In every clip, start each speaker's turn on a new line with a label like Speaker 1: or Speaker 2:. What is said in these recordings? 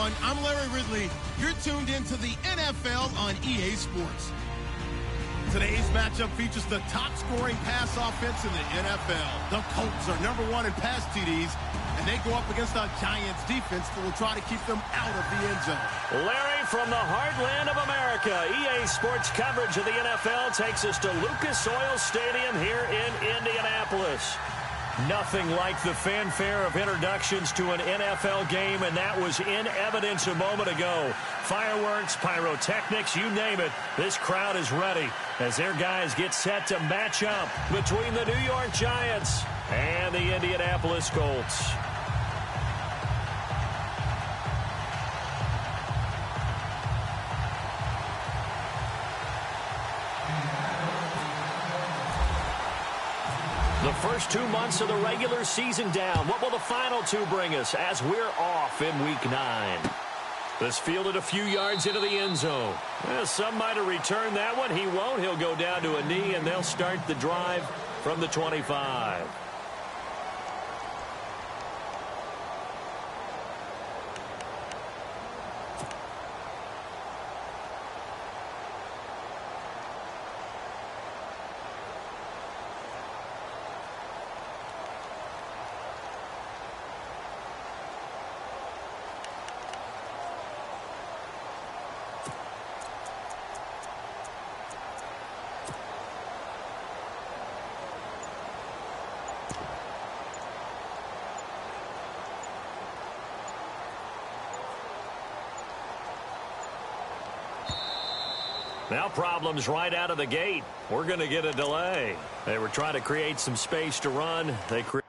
Speaker 1: everyone. I'm Larry Ridley. You're tuned into the NFL on EA Sports. Today's matchup features the top-scoring pass offense in the NFL. The Colts are number 1 in pass TDs, and they go up against a Giants defense that will try to keep them out of the end zone.
Speaker 2: Larry, from the heartland of America, EA Sports coverage of the NFL takes us to Lucas Oil Stadium here in Indianapolis. Nothing like the fanfare of introductions to an NFL game, and that was in evidence a moment ago. Fireworks, pyrotechnics, you name it, this crowd is ready as their guys get set to match up between the New York Giants and the Indianapolis Colts. The first 2 months of the regular season down. What will the final 2 bring us as we're off in Week 9? This fielded a few yards into the end zone. Well, some might have returned that one. He won't. He'll go down to a knee, and they'll start the drive from the 25. Now problems right out of the gate. We're going to get a delay. They were trying to create some space to run. They create.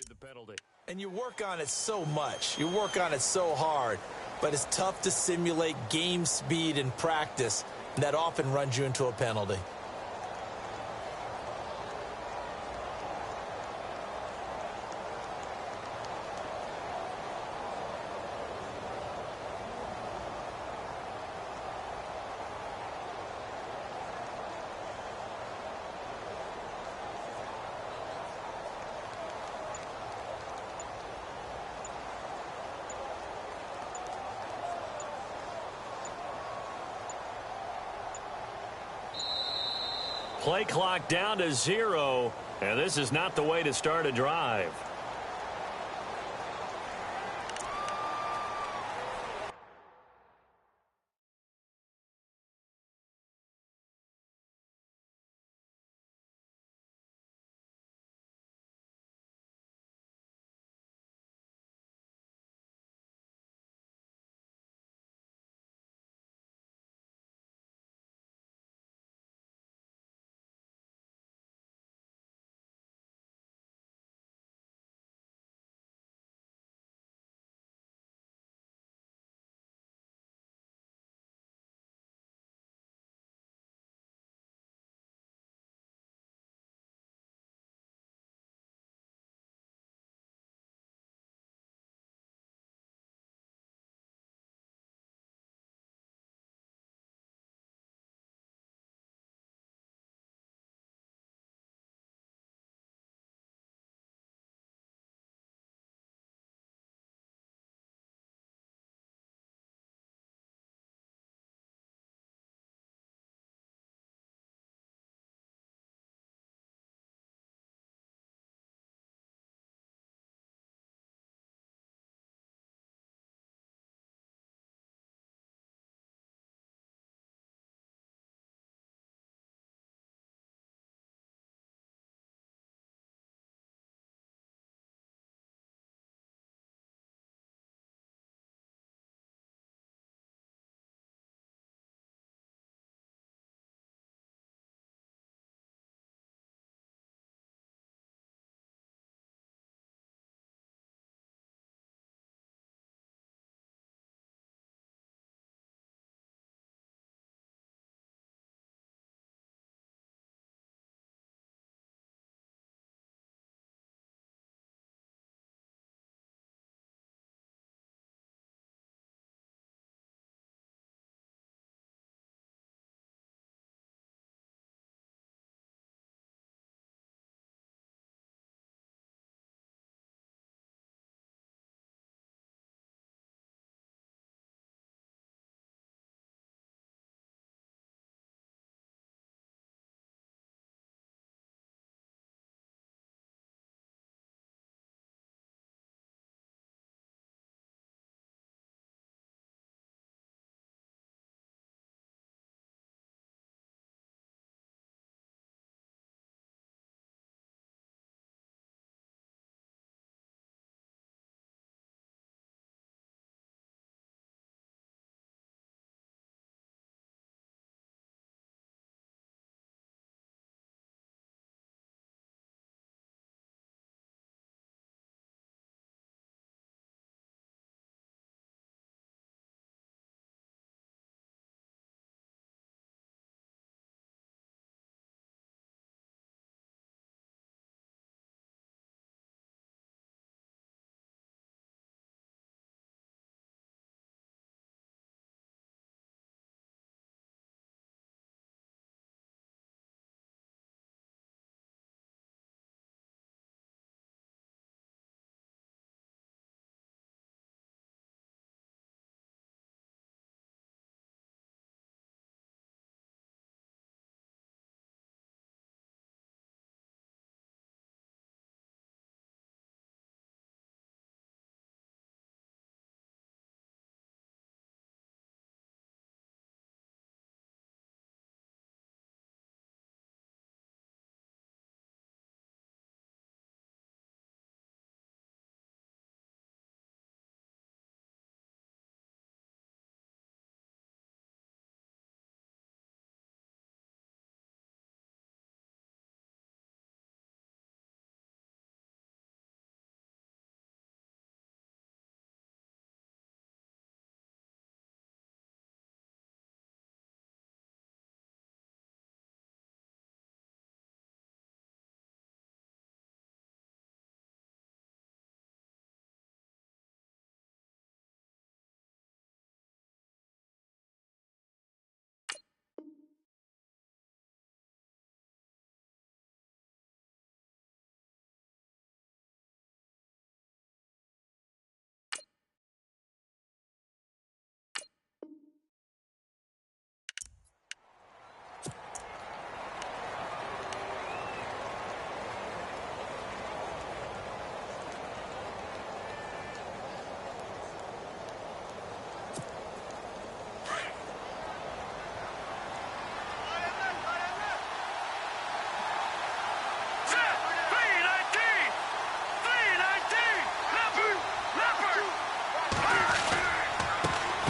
Speaker 2: The penalty.
Speaker 3: And you work on it so much. You work on it so hard. But it's tough to simulate game speed in practice. And that often runs you into a penalty.
Speaker 2: Play clock down to 0, and this is not the way to start a drive.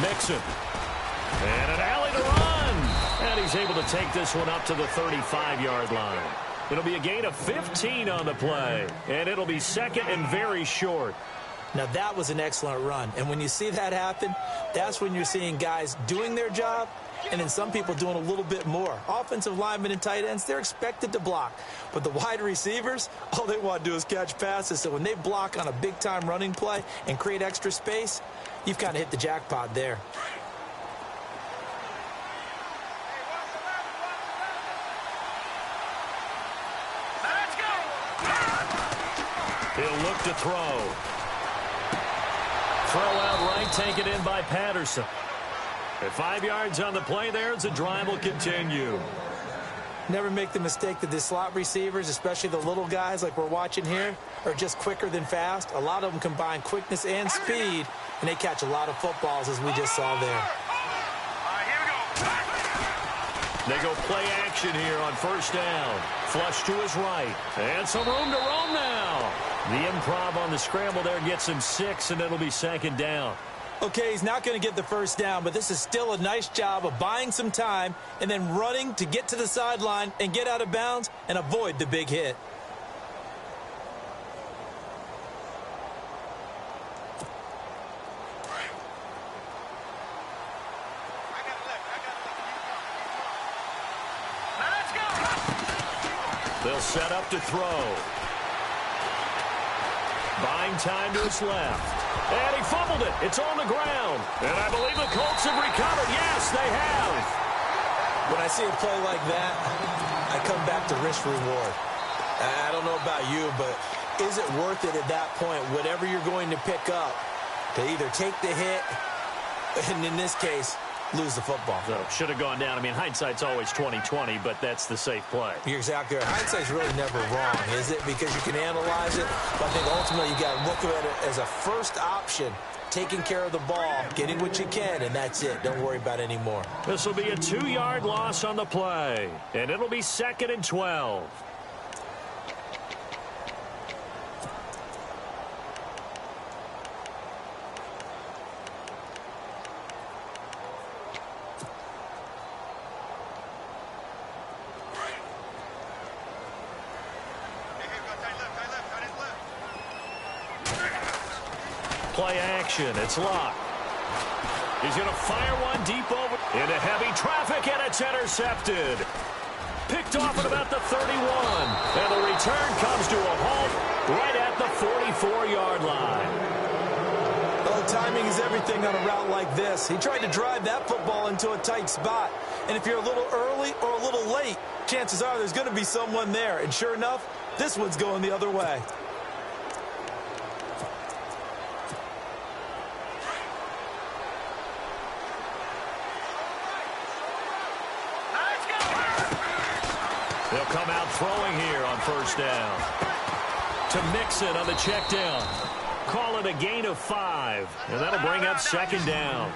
Speaker 2: Mixon. And an alley to run. And he's able to take this one up to the 35-yard line. It'll be a gain of 15 on the play. And it'll be second and very short.
Speaker 3: Now, that was an excellent run. And when you see that happen, that's when you're seeing guys doing their job and then some people doing a little bit more. Offensive linemen and tight ends, they're expected to block. But the wide receivers, all they want to do is catch passes. So when they block on a big-time running play and create extra space, you've kind of hit the jackpot there.
Speaker 2: He'll look to throw. Throw out right, taken in by Patterson. At 5 yards on the play there, the drive will continue.
Speaker 3: Never make the mistake that the slot receivers, especially the little guys like we're watching here, are just quicker than fast. A lot of them combine quickness and speed, and they catch a lot of footballs, as we just saw there.
Speaker 2: They go play action here on first down. Flush to his right. And some room to roam now. The improv on the scramble there gets him 6, and it'll be second down.
Speaker 3: Okay, he's not going to get the first down, but this is still a nice job of buying some time and then running to get to the sideline and get out of bounds and avoid the big hit.
Speaker 2: They'll set up to throw. Buying time to his left. And he fumbled it. It's on the ground. And I believe the Colts have recovered. Yes, they have.
Speaker 3: When I see a play like that, I come back to risk reward. I don't know about you, but is it worth it at that point, whatever you're going to pick up, to either take the hit, and in this case, lose the football?
Speaker 2: So, should have gone down. I mean, hindsight's always 20/20, but that's the safe play.
Speaker 3: You're exactly right. Hindsight's really never wrong, is it? Because you can analyze it, but I think ultimately you got to look at it as a first option, taking care of the ball, getting what you can, and that's it. Don't worry about it anymore.
Speaker 2: This will be a 2-yard loss on the play, and it'll be 2nd and 12. Play action. It's locked. He's going to fire one deep over into heavy traffic, and it's intercepted. Picked off at about the 31. And the return comes to a halt right at the 44-yard line.
Speaker 3: Well, timing is everything on a route like this. He tried to drive that football into a tight spot. And if you're a little early or a little late, chances are there's going to be someone there. And sure enough, this one's going the other way.
Speaker 2: They'll come out throwing here on first down. To Mixon on the check down. Call it a gain of 5. And that'll bring up second down.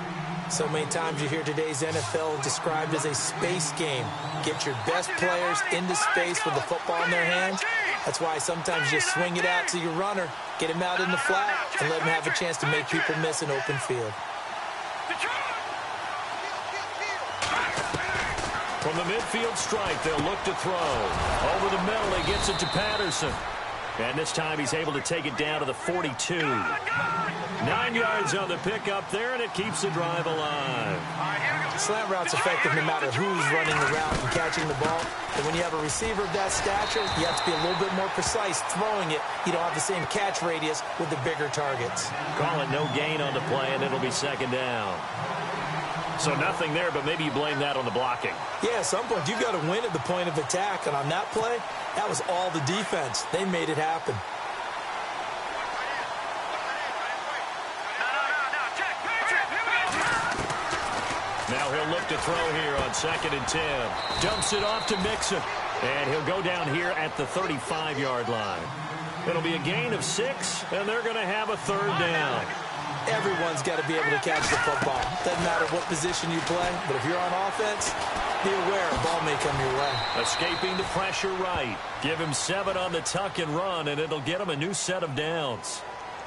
Speaker 3: So many times you hear today's NFL described as a space game. Get your best players into space with the football in their hands. That's why sometimes you swing it out to your runner, get him out in the flat, and let him have a chance to make people miss an open field.
Speaker 2: From the midfield strike, they'll look to throw. Over the middle, he gets it to Patterson. And this time he's able to take it down to the 42. 9 yards on the pickup there, and it keeps the drive alive.
Speaker 3: Slant route's effective no matter who's running the route and catching the ball. But when you have a receiver of that stature, you have to be a little bit more precise throwing it. You don't have the same catch radius with the bigger targets.
Speaker 2: Call it no gain on the play, and it'll be second down. So nothing there, but maybe you blame that on the blocking.
Speaker 3: Yeah, at some point you've got to win at the point of attack. And on that play, that was all the defense. They made it happen.
Speaker 2: Now he'll look to throw here on 2nd and 10. Dumps it off to Mixon. And he'll go down here at the 35-yard line. It'll be a gain of 6, and they're going to have a third down.
Speaker 3: Everyone's got to be able to catch the football. Doesn't matter what position you play, but if you're on offense, be aware a ball may come your way.
Speaker 2: Escaping the pressure right. Give him 7 on the tuck and run, and it'll get him a new set of downs.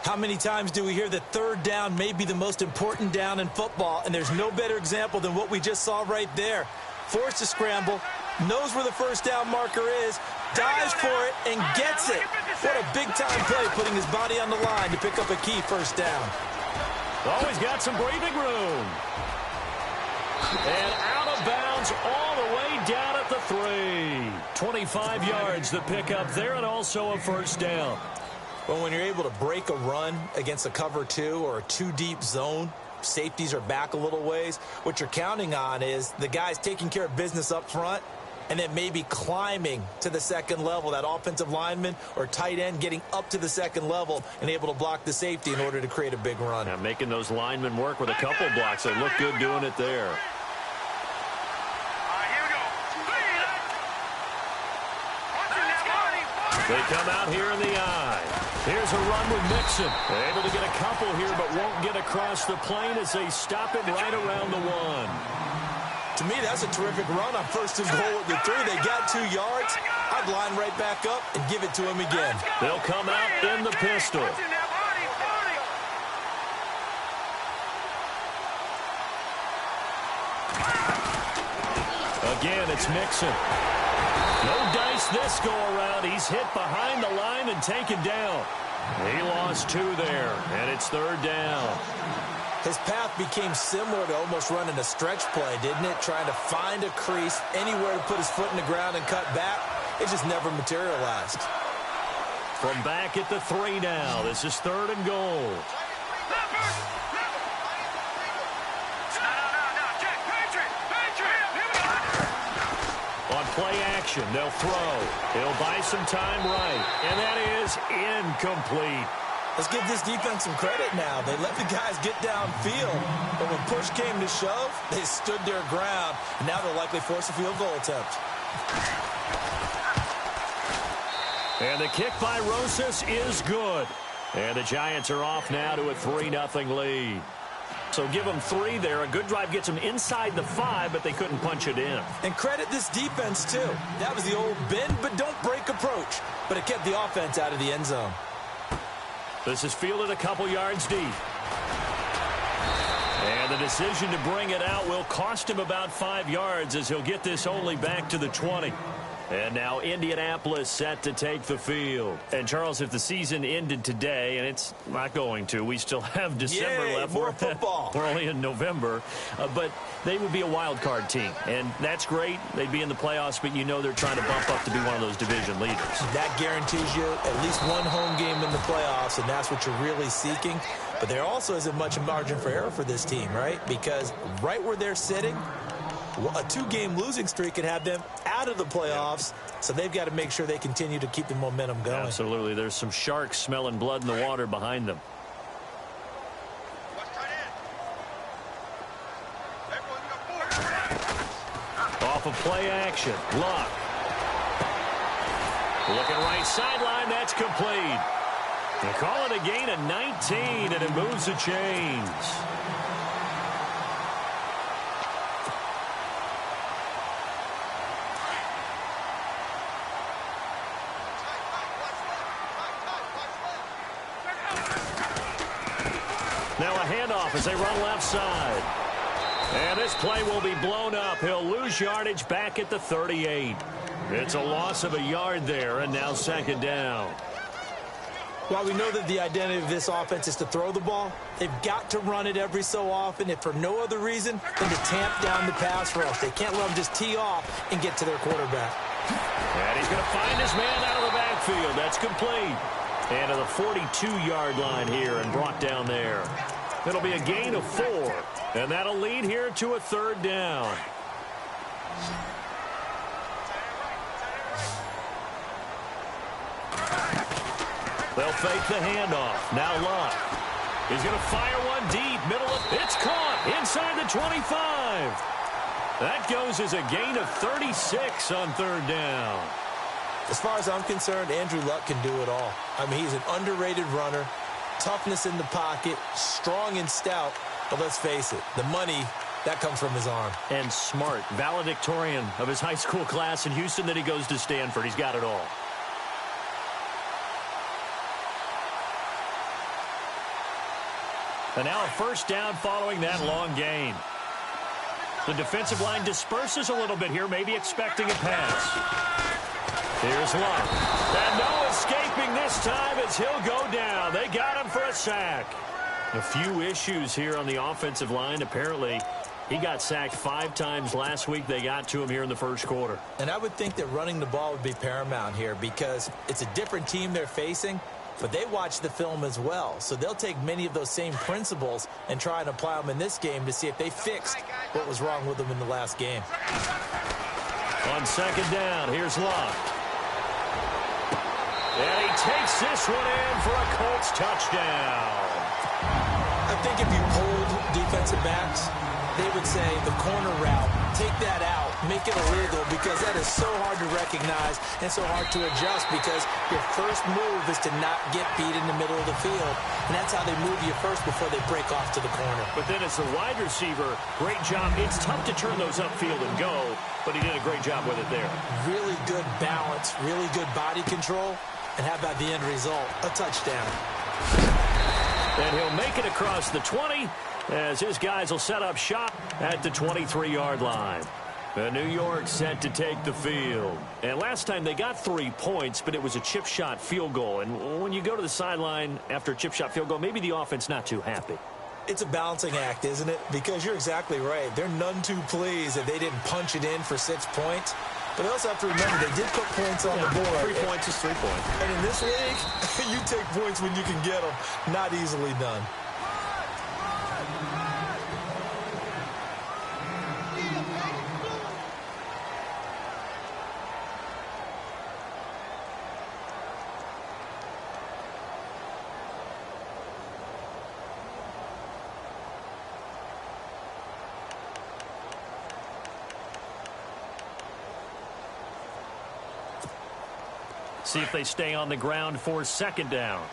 Speaker 3: How many times do we hear that third down may be the most important down in football, and there's no better example than what we just saw right there. Forced to scramble, knows where the first down marker is, dives for it, and gets it. What a big-time play, putting his body on the line to pick up a key first down.
Speaker 2: Always got some breathing room. And out of bounds all the way down at the 3. 25 yards the pickup there, and also a first down.
Speaker 3: Well, when you're able to break a run against a cover 2 or a 2-deep zone, safeties are back a little ways. What you're counting on is the guys taking care of business up front and then maybe climbing to the second level, that offensive lineman or tight end getting up to the second level and able to block the safety in order to create a big run.
Speaker 2: Now making those linemen work with a couple blocks. They look good doing it there. They come out here in the eye. Here's a run with Mixon. Able to get a couple here, but won't get across the plane as they stop him right around the 1.
Speaker 3: To me, that's a terrific run on first and goal at the 3. They got 2 yards. I'd line right back up and give it to him again.
Speaker 2: They'll come out in the pistol. Again, it's Mixon. No dice this go around. He's hit behind the line and taken down. He lost 2 there, and it's third down.
Speaker 3: His path became similar to almost running a stretch play, didn't it? Trying to find a crease, anywhere to put his foot in the ground and cut back. It just never materialized.
Speaker 2: From back at the 3 now. This is third and goal. On play action, they'll throw. He'll buy some time right. And that is incomplete.
Speaker 3: Let's give this defense some credit now. They let the guys get downfield, but when push came to shove, they stood their ground, and now they'll likely force a field goal attempt.
Speaker 2: And the kick by Rosas is good. And the Giants are off now to a 3-0 lead. So give them 3 there. A good drive gets them inside the 5, but they couldn't punch it in.
Speaker 3: And credit this defense, too. That was the old bend but don't break approach, but it kept the offense out of the end zone.
Speaker 2: This is fielded a couple yards deep. And the decision to bring it out will cost him about 5 yards as he'll get this only back to the 20. And now Indianapolis set to take the field. And, Charles, if the season ended today, and it's not going to, we still have December left.
Speaker 3: More football.
Speaker 2: We're only in November. But they would be a wild card team. And that's great. They'd be in the playoffs, but you know they're trying to bump up to be one of those division leaders. That
Speaker 3: guarantees you at least one home game in the playoffs, and that's what you're really seeking. But there also isn't much margin for error for this team, right? Because right where they're sitting, a 2-game losing streak could have them out of the playoffs, so they've got to make sure they continue to keep the momentum going.
Speaker 2: Absolutely. There's some sharks smelling blood in the water behind them. Off of play action. Luck. Looking right sideline. That's complete. They call it a gain of 19, and it moves the chains. Now a handoff as they run left side. And this play will be blown up. He'll lose yardage back at the 38. It's a loss of a yard there, and now second down.
Speaker 3: While we know that the identity of this offense is to throw the ball, they've got to run it every so often, if for no other reason than to tamp down the pass rush. They can't let them just tee off and get to their quarterback.
Speaker 2: And he's going to find his man out of the backfield. That's complete. And to the 42-yard line here and brought down there. It'll be a gain of 4. And that'll lead here to a third down. They'll fake the handoff. Now Luck. He's going to fire one deep. Middle of it's caught inside the 25. That goes as a gain of 36 on third down.
Speaker 3: As far as I'm concerned, Andrew Luck can do it all. I mean, he's an underrated runner, toughness in the pocket, strong and stout. But let's face it, the money, that comes from his arm.
Speaker 2: And smart, valedictorian of his high school class in Houston, then he goes to Stanford. He's got it all. And now a first down following that long gain. The defensive line disperses a little bit here, maybe expecting a pass. Here's Luck. And no escaping this time as he'll go down. They got him for a sack. A few issues here on the offensive line. Apparently, he got sacked 5 times last week. They got to him here in the first quarter.
Speaker 3: And I would think that running the ball would be paramount here because it's a different team they're facing, but they watch the film as well. So they'll take many of those same principles and try and apply them in this game to see if they fixed what was wrong with them in the last game.
Speaker 2: On second down, here's Luck. And he takes this one in for a Colts touchdown.
Speaker 3: I think if you polled defensive backs, they would say the corner route, take that out, make it illegal because that is so hard to recognize and so hard to adjust because your first move is to not get beat in the middle of the field. And that's how they move you first before they break off to the corner.
Speaker 2: But then as the wide receiver, great job. It's tough to turn those upfield and go, but he did a great job with it there.
Speaker 3: Really good balance, really good body control. And how about the end result? A touchdown.
Speaker 2: And he'll make it across the 20 as his guys will set up shop at the 23-yard line. New York set to take the field. And last time they got 3 points, but it was a chip shot field goal. And when you go to the sideline after a chip shot field goal, maybe the offense not too happy.
Speaker 3: It's a balancing act, isn't it? Because you're exactly right. They're none too pleased that they didn't punch it in for 6 points. But they also have to remember they did put points on the board.
Speaker 2: 3 points is 3 points.
Speaker 3: And in this league, you take points when you can get them. Not easily done.
Speaker 2: See if they stay on the ground for second down.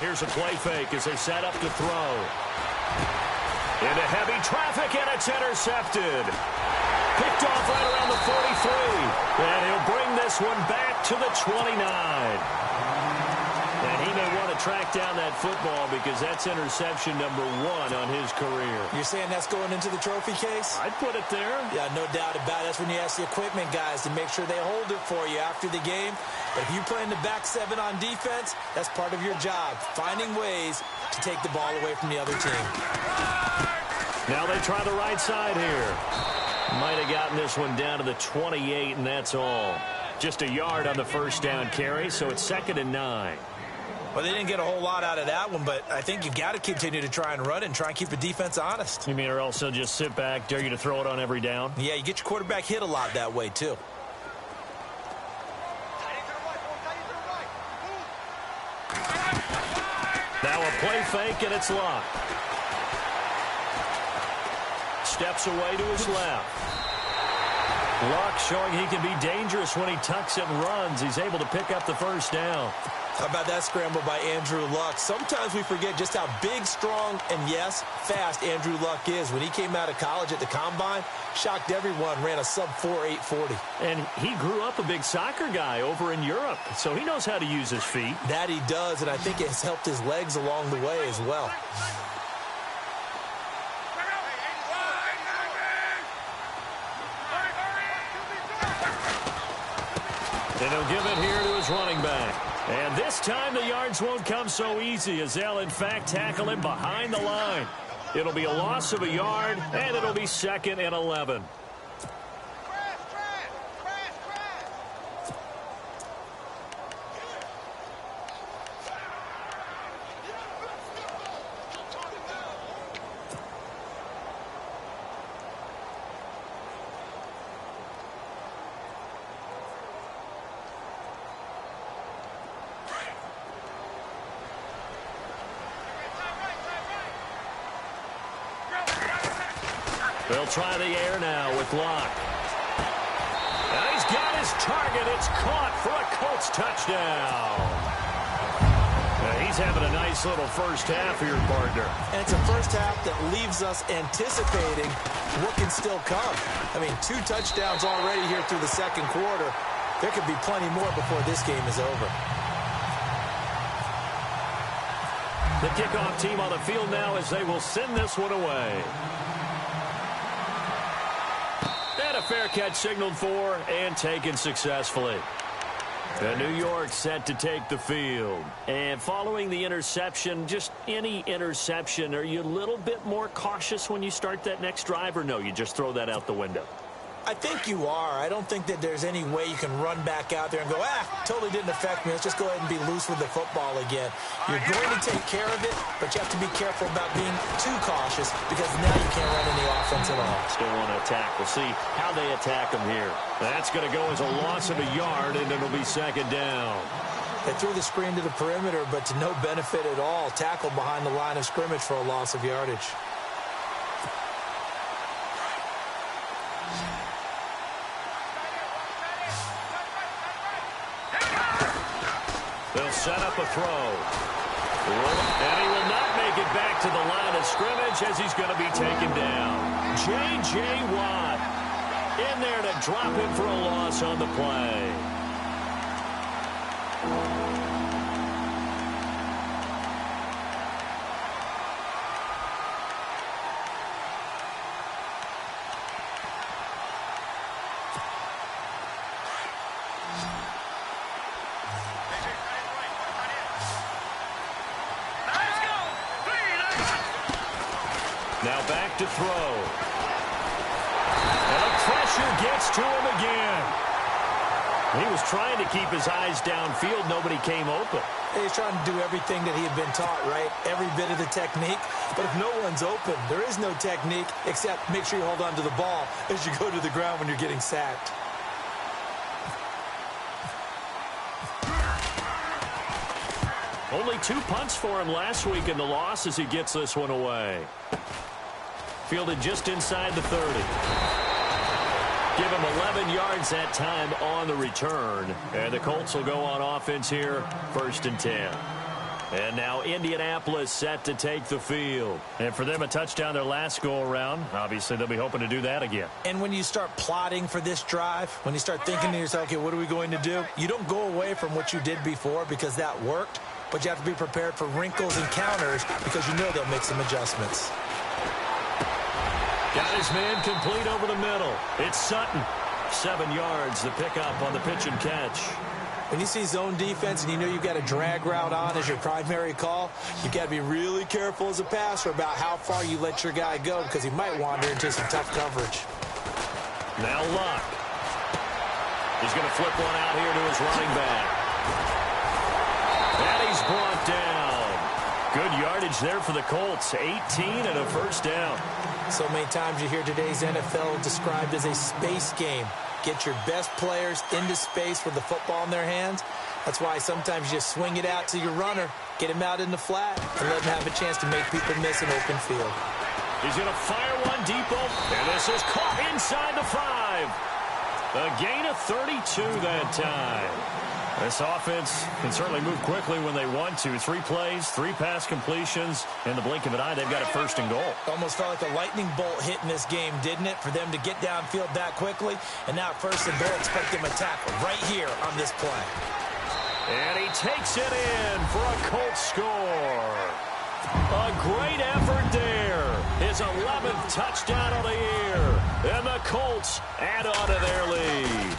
Speaker 2: Here's a play fake as they set up to throw. Into heavy traffic, and it's intercepted. Picked off right around the 43. And he'll bring this one back to the 29. And he may want to track down that football because that's interception number 1 on his career.
Speaker 3: You're saying that's going into the trophy case?
Speaker 2: I'd put it there.
Speaker 3: Yeah, no doubt about it. That's when you ask the equipment guys to make sure they hold it for you after the game. But if you play in the back 7 on defense, that's part of your job, finding ways to take the ball away from the other team.
Speaker 2: Now they try the right side here. Might have gotten this one down to the 28, and that's all. Just a yard on the first down carry, so it's 2nd and 9.
Speaker 3: Well, they didn't get a whole lot out of that one, but I think you've got to continue to try and run it and try and keep the defense honest.
Speaker 2: You mean or else they'll just sit back, dare you to throw it on every down?
Speaker 3: Yeah, you get your quarterback hit a lot that way, too.
Speaker 2: Now a play fake, and it's Luck. Steps away to his left. Luck showing he can be dangerous when he tucks it and runs. He's able to pick up the first down.
Speaker 3: How about that scramble by Andrew Luck? Sometimes we forget just how big, strong, and, yes, fast Andrew Luck is. When he came out of college at the Combine, shocked everyone, ran a sub-4 840.
Speaker 2: And he grew up a big soccer guy over in Europe, so he knows how to use his feet.
Speaker 3: That he does, and I think it has helped his legs along the way as well.
Speaker 2: And he'll give it here to his running back. And this time the yards won't come so easy as they'll, in fact, tackle him behind the line. It'll be a loss of a yard, and it'll be 2nd and 11. They'll try the air now with Luck. And he's got his target. It's caught for a Colts touchdown. He's having a nice little first half here, partner.
Speaker 3: And it's a first half that leaves us anticipating what can still come. I mean, 2 touchdowns already here through the second quarter. There could be plenty more before this game is over.
Speaker 2: The kickoff team on the field now as they will send this one away. And a fair catch signaled for and taken successfully. And New York set to take the field. And following the interception, just any interception, are you a little bit more cautious when you start that next drive, or no, you just throw that out the window?
Speaker 3: I think you are. I don't think that there's any way you can run back out there and go, totally didn't affect me. Let's just go ahead and be loose with the football again. You're going to take care of it, but you have to be careful about being too cautious because now you can't run any offense at all.
Speaker 2: Still want to attack. We'll see how they attack them here. That's going to go as a loss of a yard, and it'll be second down.
Speaker 3: They threw the screen to the perimeter, but to no benefit at all. Tackled behind the line of scrimmage for a loss of yardage.
Speaker 2: They'll set up a throw. And he will not make it back to the line of scrimmage as he's going to be taken down. J.J. Watt in there to drop him for a loss on the play. Now back to throw. And the pressure gets to him again. He was trying to keep his eyes downfield. Nobody came open.
Speaker 3: He's trying to do everything that he had been taught, right? Every bit of the technique. But if no one's open, there is no technique except make sure you hold on to the ball as you go to the ground when you're getting sacked.
Speaker 2: Only 2 punts for him last week in the loss as he gets this one away. Fielded just inside the 30. Give him 11 yards that time on the return. And the Colts will go on offense here, 1st and 10. And now Indianapolis set to take the field. And for them, a touchdown their last go-around. Obviously, they'll be hoping to do that again.
Speaker 3: And when you start plotting for this drive, when you start thinking to yourself, okay, what are we going to do? You don't go away from what you did before because that worked. But you have to be prepared for wrinkles and counters because you know they'll make some adjustments.
Speaker 2: Got his man complete over the middle. It's Sutton. 7 yards, the pickup on the pitch and catch.
Speaker 3: When you see zone defense and you know you've got a drag route on as your primary call, you've got to be really careful as a passer about how far you let your guy go because he might wander into some tough coverage.
Speaker 2: Now Luck. He's going to flip one out here to his running back. And he's brought down. Good yardage there for the Colts. 18 and a 1st down.
Speaker 3: So many times you hear today's NFL described as a space game. Get your best players into space with the football in their hands. That's why sometimes you just swing it out to your runner, get him out in the flat, and let him have a chance to make people miss an open field.
Speaker 2: He's going to fire one deep, and this is caught inside the 5. A gain of 32 that time. This offense can certainly move quickly when they want to. 3 plays, 3 pass completions. In the blink of an eye, they've got a 1st and goal.
Speaker 3: Almost felt like a lightning bolt hit in this game, didn't it? For them to get downfield that quickly. And now 1st and goal, expect them to tackle right here on this play.
Speaker 2: And he takes it in for a Colts score. A great effort there. His 11th touchdown of the year. And the Colts add on to their lead.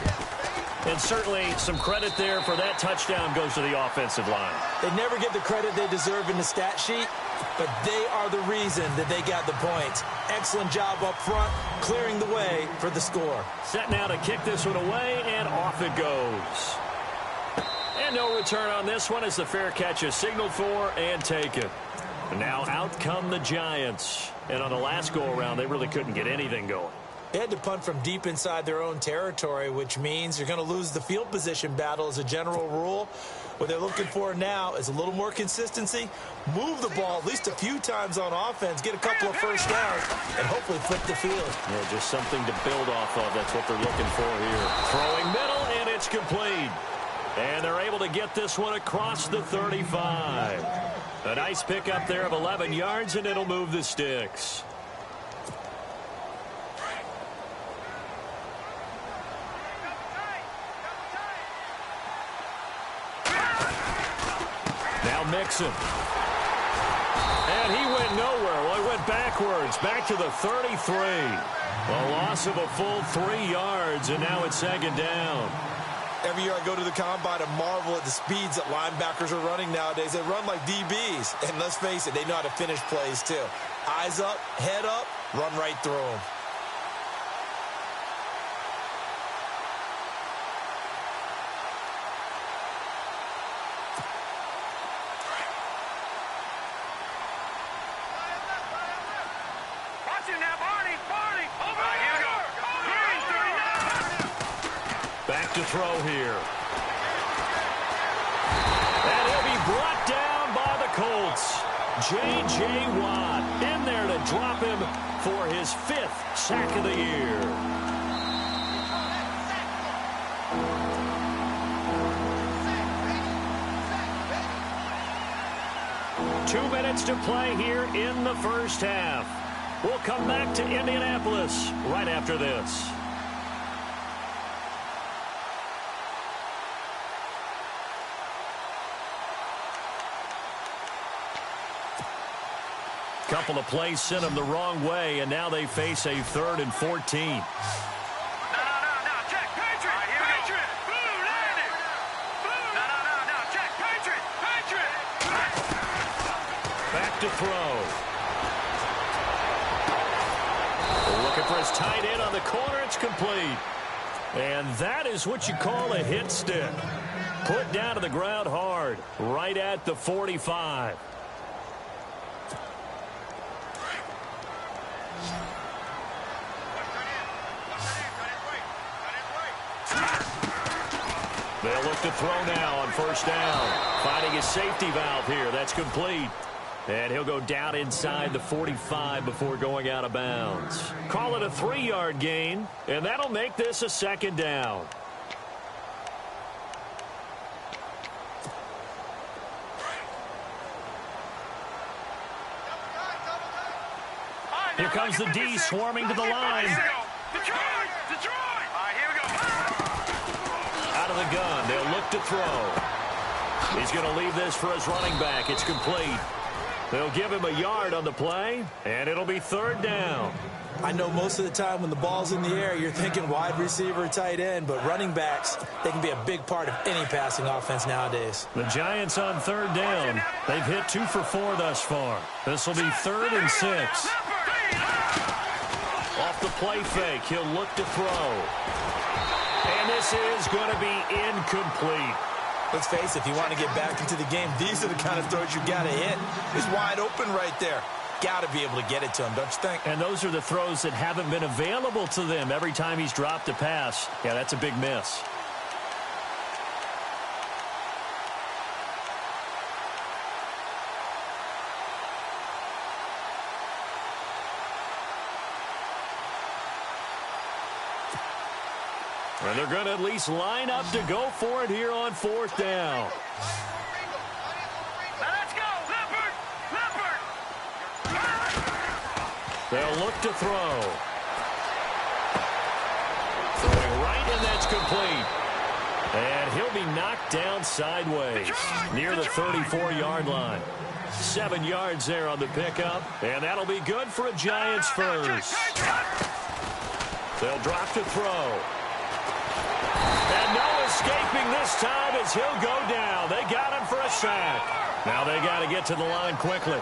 Speaker 2: And certainly some credit there for that touchdown goes to the offensive line.
Speaker 3: They never get the credit they deserve in the stat sheet, but they are the reason that they got the points. Excellent job up front, clearing the way for the score.
Speaker 2: Set now to kick this one away, and off it goes. And no return on this one as the fair catch is signaled for and taken. And now out come the Giants. And on the last go-around, they really couldn't get anything going.
Speaker 3: They had to punt from deep inside their own territory, which means you're going to lose the field position battle as a general rule. What they're looking for now is a little more consistency, move the ball at least a few times on offense, get a couple of 1st downs, and hopefully flip the field.
Speaker 2: Yeah, just something to build off of. That's what they're looking for here. Throwing middle, and it's complete. And they're able to get this one across the 35. A nice pickup there of 11 yards, and it'll move the sticks. Now Mixon. And he went nowhere. Well, he went backwards, back to the 33. A loss of a full 3 yards, and now it's second down.
Speaker 3: Every year I go to the combine and marvel at the speeds that linebackers are running nowadays. They run like DBs. And let's face it, they know how to finish plays too. Eyes up, head up, run right through them.
Speaker 2: Back to throw here. And he'll be brought down by the Colts. J.J. Watt in there to drop him for his 5th sack of the year. Two minutes to play here in the first half. We'll come back to Indianapolis right after this. Couple of plays sent them the wrong way, and now they face a 3rd and 14.
Speaker 4: No, check, Patriot, Patriot, blue, landed, blue, no, check, Patriot.
Speaker 2: Back to throw. Looking for his tight end on the corner, it's complete. And that is what you call a hit stick. Put down to the ground hard, right at the 45. They'll look to throw now on first down. Finding his safety valve here. That's complete. And he'll go down inside the 45 before going out of bounds. Call it a 3-yard gain, and that'll make this a second down. Here comes the D swarming to the line.
Speaker 4: Detroit! All right, here we go.
Speaker 2: Out of the gun, they'll look to throw. He's going to leave this for his running back. It's complete. They'll give him a yard on the play, and it'll be 3rd down.
Speaker 3: I know most of the time when the ball's in the air, you're thinking wide receiver, tight end, but running backs, they can be a big part of any passing offense nowadays.
Speaker 2: The Giants on 3rd down. They've hit 2 for 4 thus far. This will be 3rd and 6. Off the play fake, he'll look to throw. And this is going to be incomplete.
Speaker 3: Let's face it, if you want to get back into the game, these are the kind of throws you got to hit. He's wide open right there. Got to be able to get it to him, don't you think?
Speaker 2: And those are the throws that haven't been available to them every time he's dropped a pass. Yeah, that's a big miss. And they're going to at least line up to go for it here on 4th down.
Speaker 4: Let's go, Leopard!
Speaker 2: They'll look to throw. Throwing right, and that's complete. And he'll be knocked down sideways near the 34-yard line. 7 yards there on the pickup, and that'll be good for a Giants first. They'll drop to throw. And no escaping this time as he'll go down. They got him for a sack. Now they got to get to the line quickly.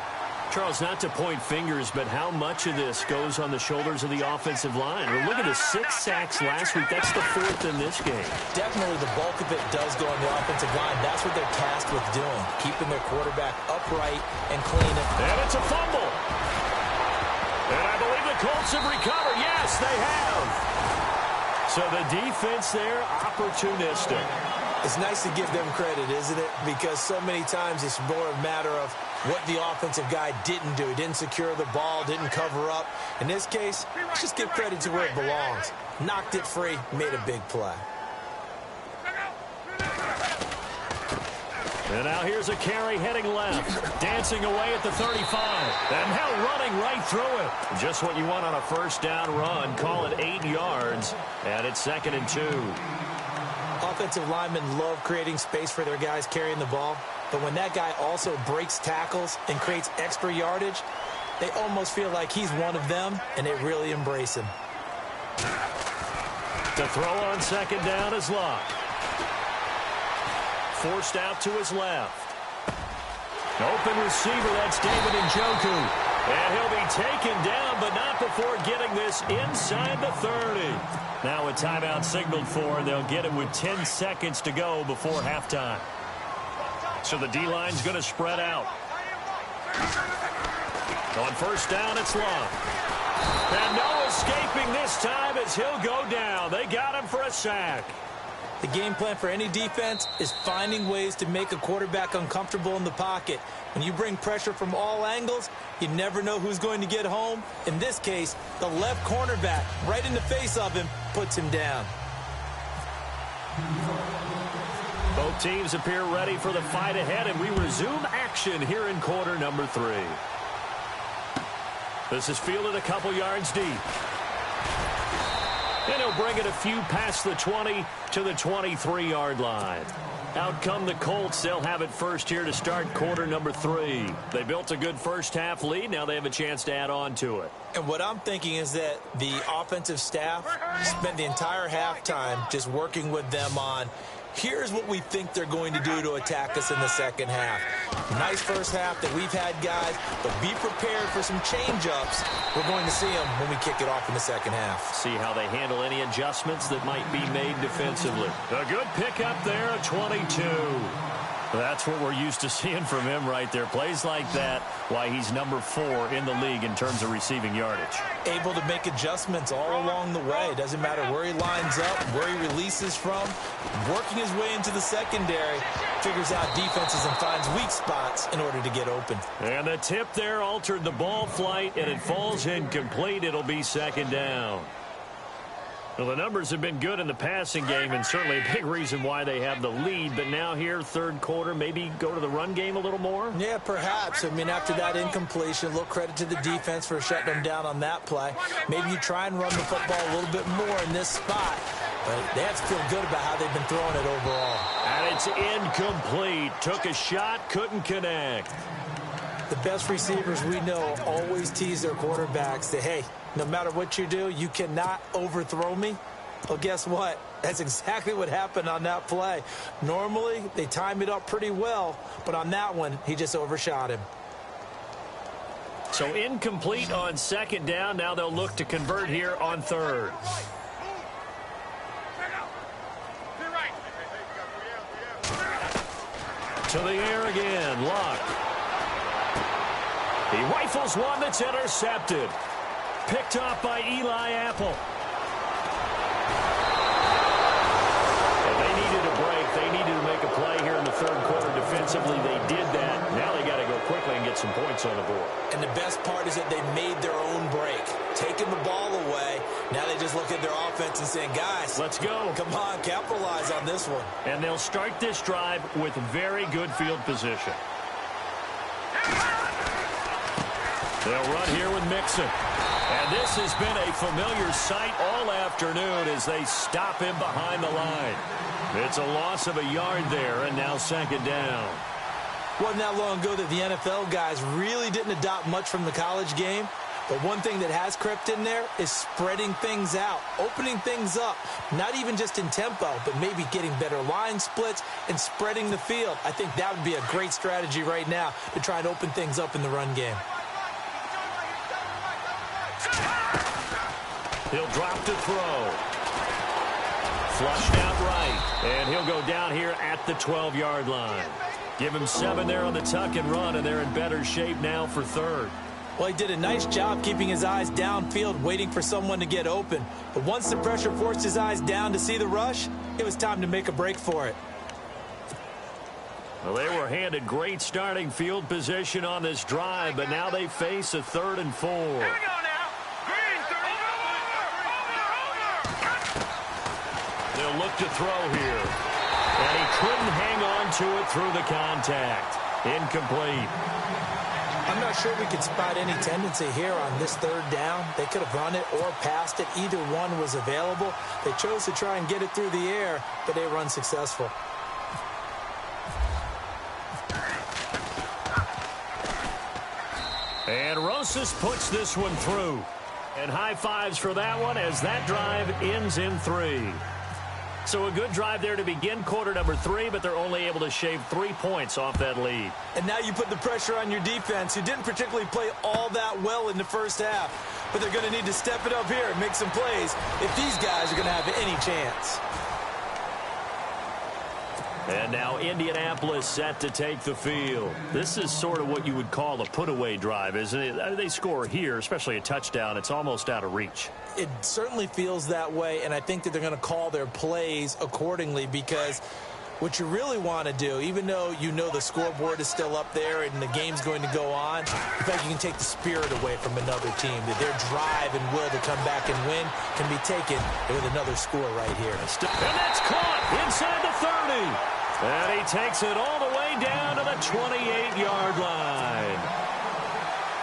Speaker 2: Charles, not to point fingers, but how much of this goes on the shoulders of the offensive line? We're looking at 6 sacks last week. That's the 4th in this game.
Speaker 3: Definitely the bulk of it does go on the offensive line. That's what they're tasked with doing, keeping their quarterback upright and clean.
Speaker 2: And it's a fumble. And I believe the Colts have recovered. Yes, they have. So the defense there, opportunistic.
Speaker 3: It's nice to give them credit, isn't it? Because so many times it's more a matter of what the offensive guy didn't do. He didn't secure the ball, didn't cover up. In this case, just give credit to where it belongs. Knocked it free, made a big play.
Speaker 2: And now here's a carry heading left. Dancing away at the 35. And now running right through it. Just what you want on a first down run. Call it 8 yards. And it's 2nd and 2.
Speaker 3: Offensive linemen love creating space for their guys carrying the ball. but when that guy also breaks tackles and creates extra yardage, they almost feel like he's one of them, and they really embrace him.
Speaker 2: To throw on second down is Luck. Forced out to his left. Open receiver, that's David Njoku. And he'll be taken down, but not before getting this inside the 30. Now a timeout signaled for, and they'll get it with 10 seconds to go before halftime. So the D-line's going to spread out. On first down, it's Luck. And no escaping this time as he'll go down. They got him for a sack.
Speaker 3: The game plan for any defense is finding ways to make a quarterback uncomfortable in the pocket. When you bring pressure from all angles, you never know who's going to get home. In this case, the left cornerback, right in the face of him, puts him down.
Speaker 2: Both teams appear ready for the fight ahead, and we resume action here in quarter number 3. This is fielded a couple yards deep. And he'll bring it a few past the 20 to the 23-yard line. Out come the Colts. They'll have it first here to start quarter number 3. They built a good first-half lead. Now they have a chance to add on to it.
Speaker 3: And what I'm thinking is that the offensive staff spent the entire halftime just working with them on, here's what we think they're going to do to attack us in the second half. Nice first half that we've had, guys, but be prepared for some change-ups. We're going to see them when we kick it off in the second half.
Speaker 2: See how they handle any adjustments that might be made defensively. A good pickup there, a 22. That's what we're used to seeing from him right there. Plays like that, why he's number 4 in the league in terms of receiving yardage.
Speaker 3: Able to make adjustments all along the way. Doesn't matter where he lines up, where he releases from. Working his way into the secondary, figures out defenses and finds weak spots in order to get open. And
Speaker 2: the tip there altered the ball flight, and it falls incomplete. It'll be second down. Well, the numbers have been good in the passing game, and certainly a big reason why they have the lead. But now here, third quarter, maybe go to the run game a little more?
Speaker 3: Yeah, perhaps. I mean, after that incompletion, a little credit to the defense for shutting them down on that play. Maybe you try and run the football a little bit more in this spot. But they have to feel good about how they've been throwing it overall.
Speaker 2: And it's incomplete. Took a shot, couldn't connect.
Speaker 3: The best receivers we know always tease their quarterbacks that, hey, no matter what you do, you cannot overthrow me. Well, guess what? That's exactly what happened on that play. Normally, they time it up pretty well, but on that one, he just overshot him.
Speaker 2: So incomplete on second down. Now they'll look to convert here on third. To the air again, Luck. He rifles one that's intercepted. Picked off by Eli Apple. And they needed a break. They needed to make a play here in the third quarter defensively. They did that. Now they got to go quickly and get some points on the board.
Speaker 3: And the best part is that they made their own break. Taking the ball away. Now they just look at their offense and saying, guys,
Speaker 2: let's go.
Speaker 3: Come on, capitalize on this one.
Speaker 2: And they'll start this drive with very good field position. They'll run here with Mixon. And this has been a familiar sight all afternoon as they stop him behind the line. It's a loss of a yard there, and now second down.
Speaker 3: Wasn't that long ago that the NFL guys really didn't adopt much from the college game. But one thing that has crept in there is spreading things out, opening things up, not even just in tempo, but maybe getting better line splits and spreading the field. I think that would be a great strategy right now to try and open things up in the run game.
Speaker 2: He'll drop to throw. Flushed out right. And he'll go down here at the 12-yard line. Give him 7 there on the tuck and run, and they're in better shape now for third.
Speaker 3: Well, he did a nice job keeping his eyes downfield, waiting for someone to get open. But once the pressure forced his eyes down to see the rush, it was time to make a break for it.
Speaker 2: Well, they were handed great starting field position on this drive, but now they face a 3rd and 4.
Speaker 4: Here we go now. Green,
Speaker 2: They'll look to throw here. And he couldn't hang on to it through the contact. Incomplete.
Speaker 3: I'm not sure we could spot any tendency here on this 3rd down. They could have run it or passed it. Either one was available. They chose to try and get it through the air, but they were unsuccessful.
Speaker 2: And Rosas puts this one through. And high fives for that one as that drive ends in 3. So a good drive there to begin quarter number 3, but they're only able to shave 3 points off that lead.
Speaker 3: And now you put the pressure on your defense, who didn't particularly play all that well in the first half. But they're going to need to step it up here and make some plays if these guys are going to have any chance.
Speaker 2: And now Indianapolis set to take the field. This is sort of what you would call a put-away drive, isn't it? They score here, especially a touchdown. It's almost out of reach.
Speaker 3: It certainly feels that way, and I think that they're going to call their plays accordingly, because what you really want to do, even though you know the scoreboard is still up there and the game's going to go on, in fact, you can take the spirit away from another team. That their drive and will to come back and win can be taken with another score right here.
Speaker 2: And that's caught inside the 30. And he takes it all the way down to the 28-yard line.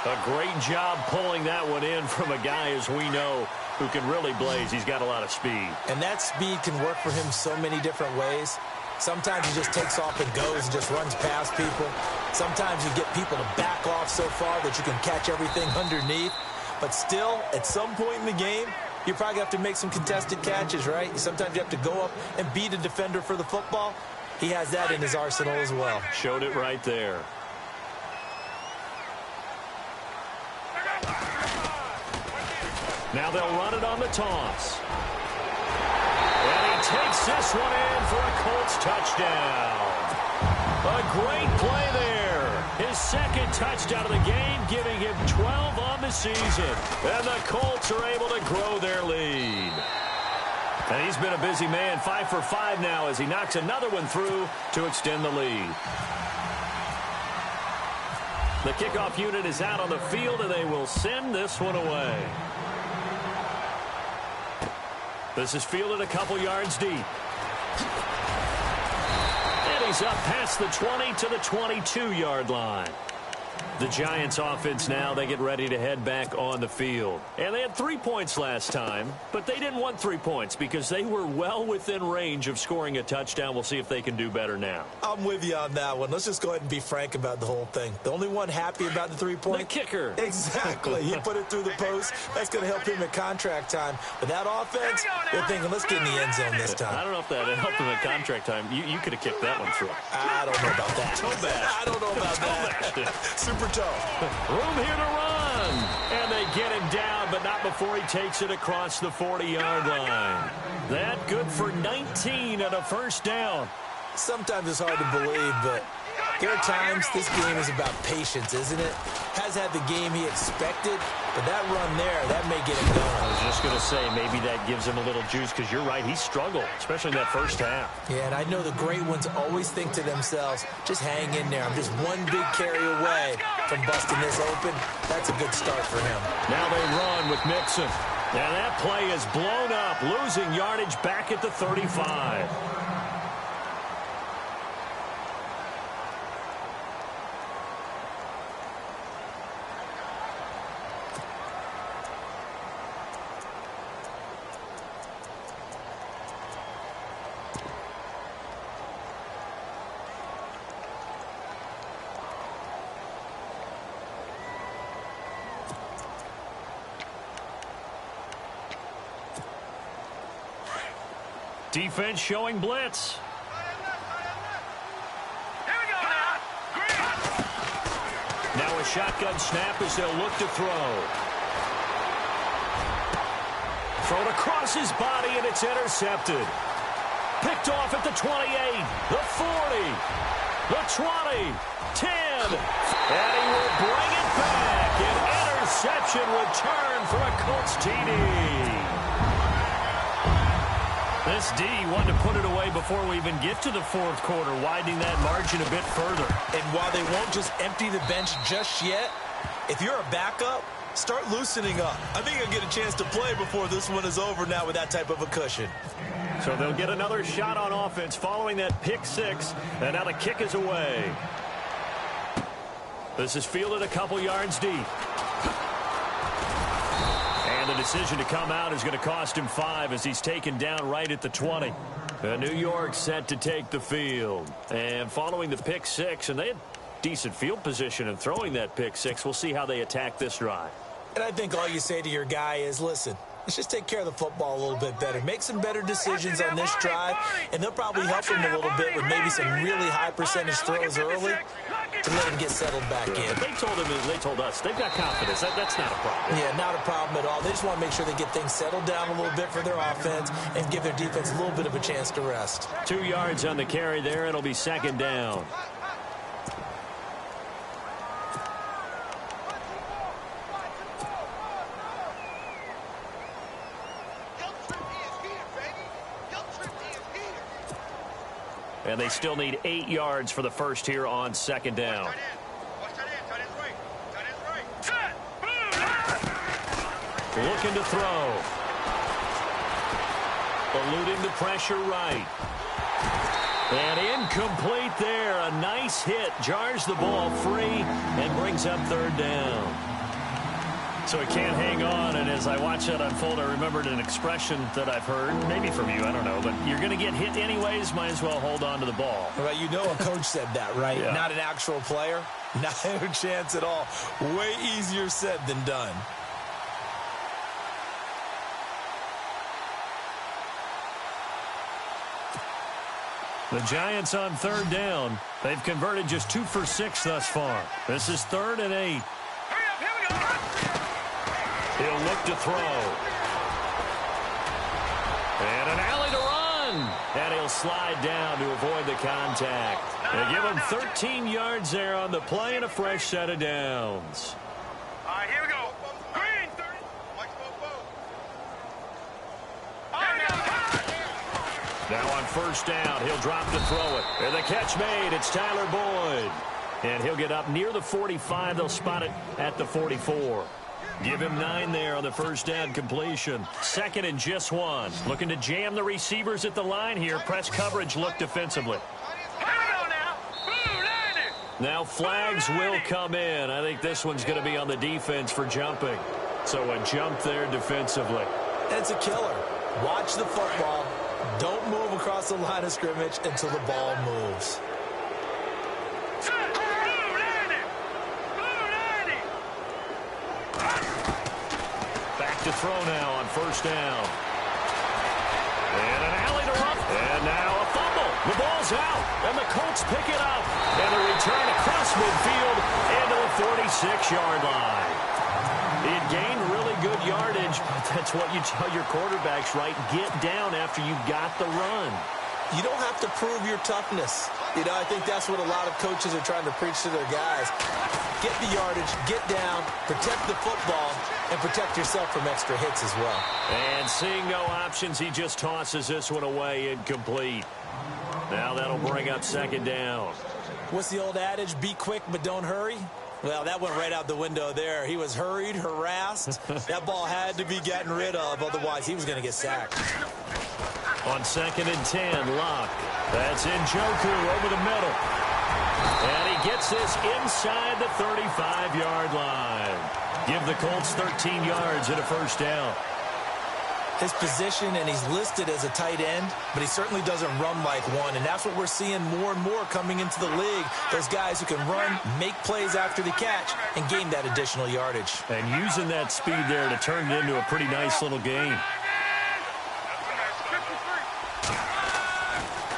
Speaker 2: A great job pulling that one in from a guy, as we know, who can really blaze. He's got a lot of speed.
Speaker 3: And that speed can work for him so many different ways. Sometimes he just takes off and goes and just runs past people. Sometimes you get people to back off so far that you can catch everything underneath. But still, at some point in the game, you probably have to make some contested catches, right? Sometimes you have to go up and beat a defender for the football. He has that in his arsenal as well.
Speaker 2: Showed it right there. Now they'll run it on the toss. And he takes this one in for a Colts touchdown. A great play there. His second touchdown of the game, giving him 12 on the season. And the Colts are able to grow their lead. And he's been a busy man, 5 for 5 now as he knocks another one through to extend the lead. The kickoff unit is out on the field, and they will send this one away. This is fielded a couple yards deep. And he's up past the 20 to the 22-yard line. The Giants offense now, they get ready to head back on the field. And they had 3 points last time, but they didn't want 3 points because they were well within range of scoring a touchdown. We'll see if they can do better now.
Speaker 3: I'm with you on that one. Let's just go ahead and be frank about the whole thing. The only one happy about the 3-point?
Speaker 2: The kicker.
Speaker 3: Exactly. He put it through the post. That's going to help him at contract time. But that offense, they're thinking, let's get in the end zone this time.
Speaker 2: I don't know if that helped him at contract time. You could have kicked that one through.
Speaker 3: I don't know about that.
Speaker 2: Toe bash.
Speaker 3: I don't know about that. Super toe.
Speaker 2: Room here to run. And they get him down, but not before he takes it across the 40-yard line. That good for 19 and a first down.
Speaker 3: Sometimes it's hard to believe, but there are times this game is about patience, isn't it? Has had the game he expected, but that run there, that may get him going.
Speaker 2: I was just going to say, maybe that gives him a little juice, because you're right, he struggled, especially in that first half.
Speaker 3: Yeah, and I know the great ones always think to themselves, just hang in there. I'm just one big carry away from busting this open. That's a good start for him.
Speaker 2: Now they run with Mixon. And that play is blown up, losing yardage back at the 35. Defense showing blitz.
Speaker 4: Here we go now.
Speaker 2: Now a shotgun snap as they'll look to throw. Thrown across his body, and it's intercepted. Picked off at the 28, the 40, the 20, 10. And he will bring it back. An interception return for a Colts TD. This D wanted to put it away before we even get to the fourth quarter, widening that margin a bit further.
Speaker 3: And while they won't just empty the bench just yet, if you're a backup, start loosening up. I think you'll get a chance to play before this one is over now with that type of a cushion.
Speaker 2: So they'll get another shot on offense following that pick six, and now the kick is away. This is fielded a couple yards deep. And the decision to come out is going to cost him 5 as he's taken down right at the 20. New York set to take the field. And following the pick six, and they had decent field position and throwing that pick six. We'll see how they attack this drive.
Speaker 3: And I think all you say to your guy is, listen, let's just take care of the football a little bit better. Make some better decisions on this drive, and they'll probably help him a little bit with maybe some really high percentage throws early to let him get settled back in.
Speaker 2: They told us, they've got confidence. That's not a problem.
Speaker 3: Yeah, not a problem at all. They just want to make sure they get things settled down a little bit for their offense and give their defense a little bit of a chance to rest.
Speaker 2: 2 yards on the carry there. It'll be second down. And they still need 8 yards for the first here on second down. Looking to throw. Eluding the pressure right. And incomplete there. A nice hit. Jars the ball free and brings up third down. So he can't hang on, and as I watch that unfold, I remembered an expression that I've heard, maybe from you, I don't know, but you're going to get hit anyways, might as well hold on to the ball.
Speaker 3: Well, you know a coach said that, right?
Speaker 2: Yeah.
Speaker 3: Not an actual player. Not a chance at all. Way easier said than done.
Speaker 2: The Giants on third down. They've converted just 2 for 6 thus far. This is 3rd and 8. He'll look to throw. And an alley to run. And he'll slide down to avoid the contact. They give him 13 yards there on the play and a fresh set of downs.
Speaker 4: All right, here we go. Green, 30.
Speaker 2: Now on first down, he'll drop to throw it. And the catch made. It's Tyler Boyd. And he'll get up near the 45. They'll spot it at the 44. Give him 9 there on the first down completion. 2nd and just 1. Looking to jam the receivers at the line here. Press coverage look defensively. Now flags will come in. I think this one's going to be on the defense for jumping. So a jump there defensively.
Speaker 3: It's a killer. Watch the football. Don't move across the line of scrimmage until the ball moves.
Speaker 2: To throw now on first down. And an alley to run. And now a fumble. The ball's out. And the Colts pick it up. And a return across midfield into the 46-yard line. He had gained really good yardage. That's what you tell your quarterbacks, right? Get down after you got the run.
Speaker 3: You don't have to prove your toughness. You know, I think that's what a lot of coaches are trying to preach to their guys. Get the yardage, get down, protect the football, and protect yourself from extra hits as well.
Speaker 2: And seeing no options, he just tosses this one away incomplete. Now that'll bring up second down.
Speaker 3: What's the old adage? Be quick, but don't hurry. Well, that went right out the window there. He was hurried, harassed. That ball had to be gotten rid of, otherwise he was going to get sacked.
Speaker 2: On 2nd and 10, Locke. That's Njoku over the middle. And he gets this inside the 35-yard line. Give the Colts 13 yards and a first down.
Speaker 3: His position, and he's listed as a tight end, but he certainly doesn't run like one, and that's what we're seeing more and more coming into the league. Those guys who can run, make plays after the catch, and gain that additional yardage.
Speaker 2: And using that speed there to turn it into a pretty nice little game.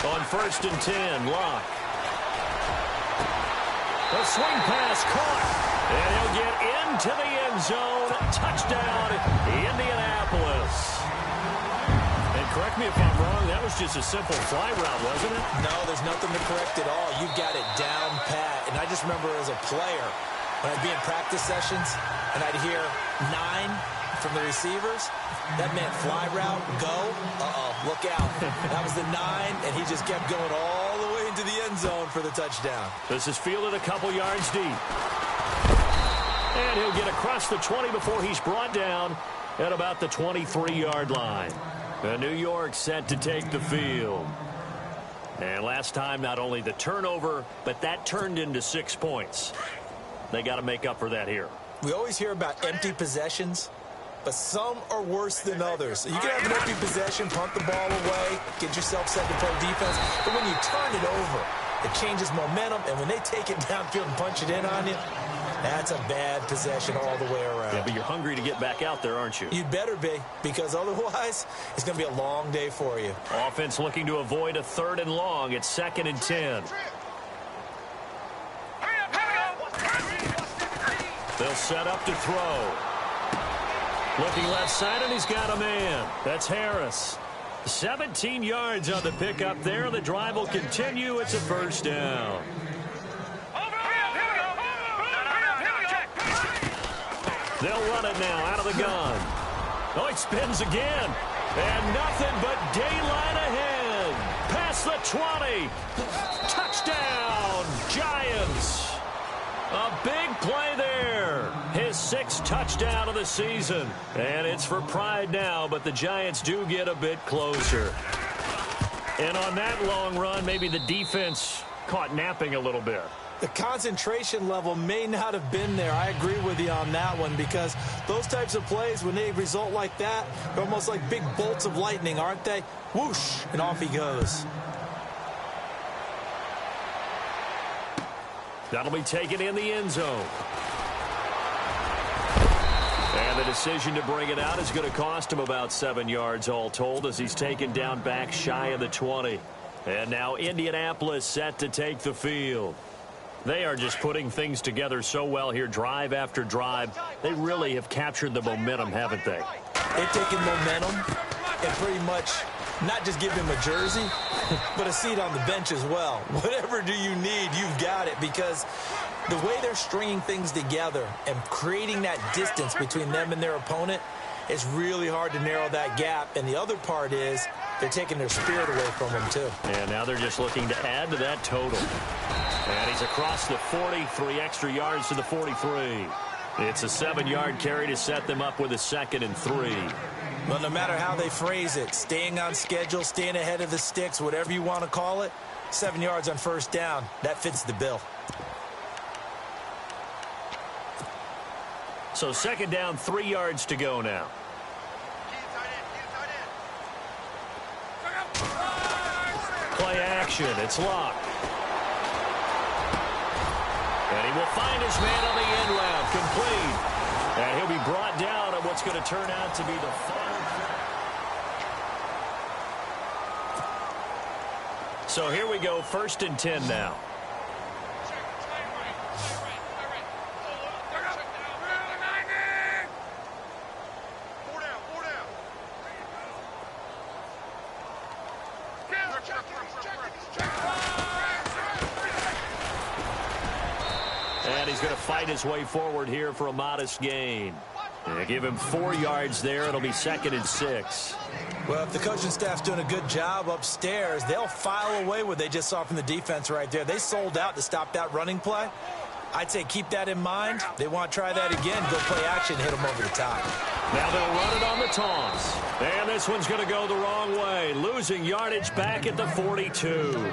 Speaker 2: On 1st and 10, Locke. The swing pass caught. And he'll get into the end zone. Touchdown, Indianapolis. And correct me if I'm wrong, that was just a simple fly route, wasn't it?
Speaker 3: No, there's nothing to correct at all. You've got it down pat. And I just remember as a player, when I'd be in practice sessions, and I'd hear 9 from the receivers, that meant fly route, go, look out. That was the 9, and he just kept going all the way into the end zone for the touchdown.
Speaker 2: This is fielded a couple yards deep. And he'll get across the 20 before he's brought down at about the 23-yard line. And New York set to take the field. And last time, not only the turnover, but that turned into 6 points. They got to make up for that here.
Speaker 3: We always hear about empty possessions, but some are worse than others. You can have an empty possession, punt the ball away, get yourself set to play defense, but when you turn it over, It changes momentum, and when they take it downfield and punch it in on you, that's a bad possession all the way around.
Speaker 2: Yeah, but you're hungry to get back out there, aren't you?
Speaker 3: You'd better be, because otherwise it's going to be a long day for you.
Speaker 2: Offense looking to avoid a 3rd and long. It's 2nd and 10. They'll set up to throw. Looking left side, and he's got a man. That's Harris. 17 yards on the pickup there. The drive will continue. It's a 1st down. They'll run it now out of the gun. Oh, he spins again. And nothing but daylight ahead. Past the 20. Touchdown, Giants. A big play there. His 6th touchdown of the season. And it's for pride now, but the Giants do get a bit closer. And on that long run, maybe the defense caught napping a little bit.
Speaker 3: The concentration level may not have been there. I agree with you on that one, because those types of plays, when they result like that, they're almost like big bolts of lightning, aren't they? Whoosh, and off he goes.
Speaker 2: That'll be taken in the end zone. And the decision to bring it out is going to cost him about 7 yards all told, as he's taken down back shy of the 20. And now Indianapolis set to take the field. They are just putting things together so well here, drive after drive. They really have captured the momentum, haven't they?
Speaker 3: They've taken momentum and pretty much not just give him a jersey, but a seat on the bench as well. Whatever do you need, you've got it, because the way they're stringing things together and creating that distance between them and their opponent, it's really hard to narrow that gap. And the other part is they're taking their spirit away from them, too.
Speaker 2: And now they're just looking to add to that total. And he's across the 40, 3 extra yards to the 43. It's a 7-yard carry to set them up with a 2nd and 3.
Speaker 3: Well, no matter how they phrase it, staying on schedule, staying ahead of the sticks, whatever you want to call it, 7 yards on 1st down, that fits the bill.
Speaker 2: So 2nd down, 3 yards to go now. Play action. It's Luck. And he will find his man on the end route, complete. And he'll be brought down on what's going to turn out to be the final. So here we go, 1st and 10 now. And he's going to fight his way forward here for a modest gain. And give him 4 yards there. It'll be 2nd and 6.
Speaker 3: Well, if the coaching staff's doing a good job upstairs, they'll file away what they just saw from the defense right there. They sold out to stop that running play. I'd say keep that in mind. They want to try that again, go play action, hit them over the top.
Speaker 2: Now they'll run it on the toss. And this one's going to go the wrong way, losing yardage back at the 42.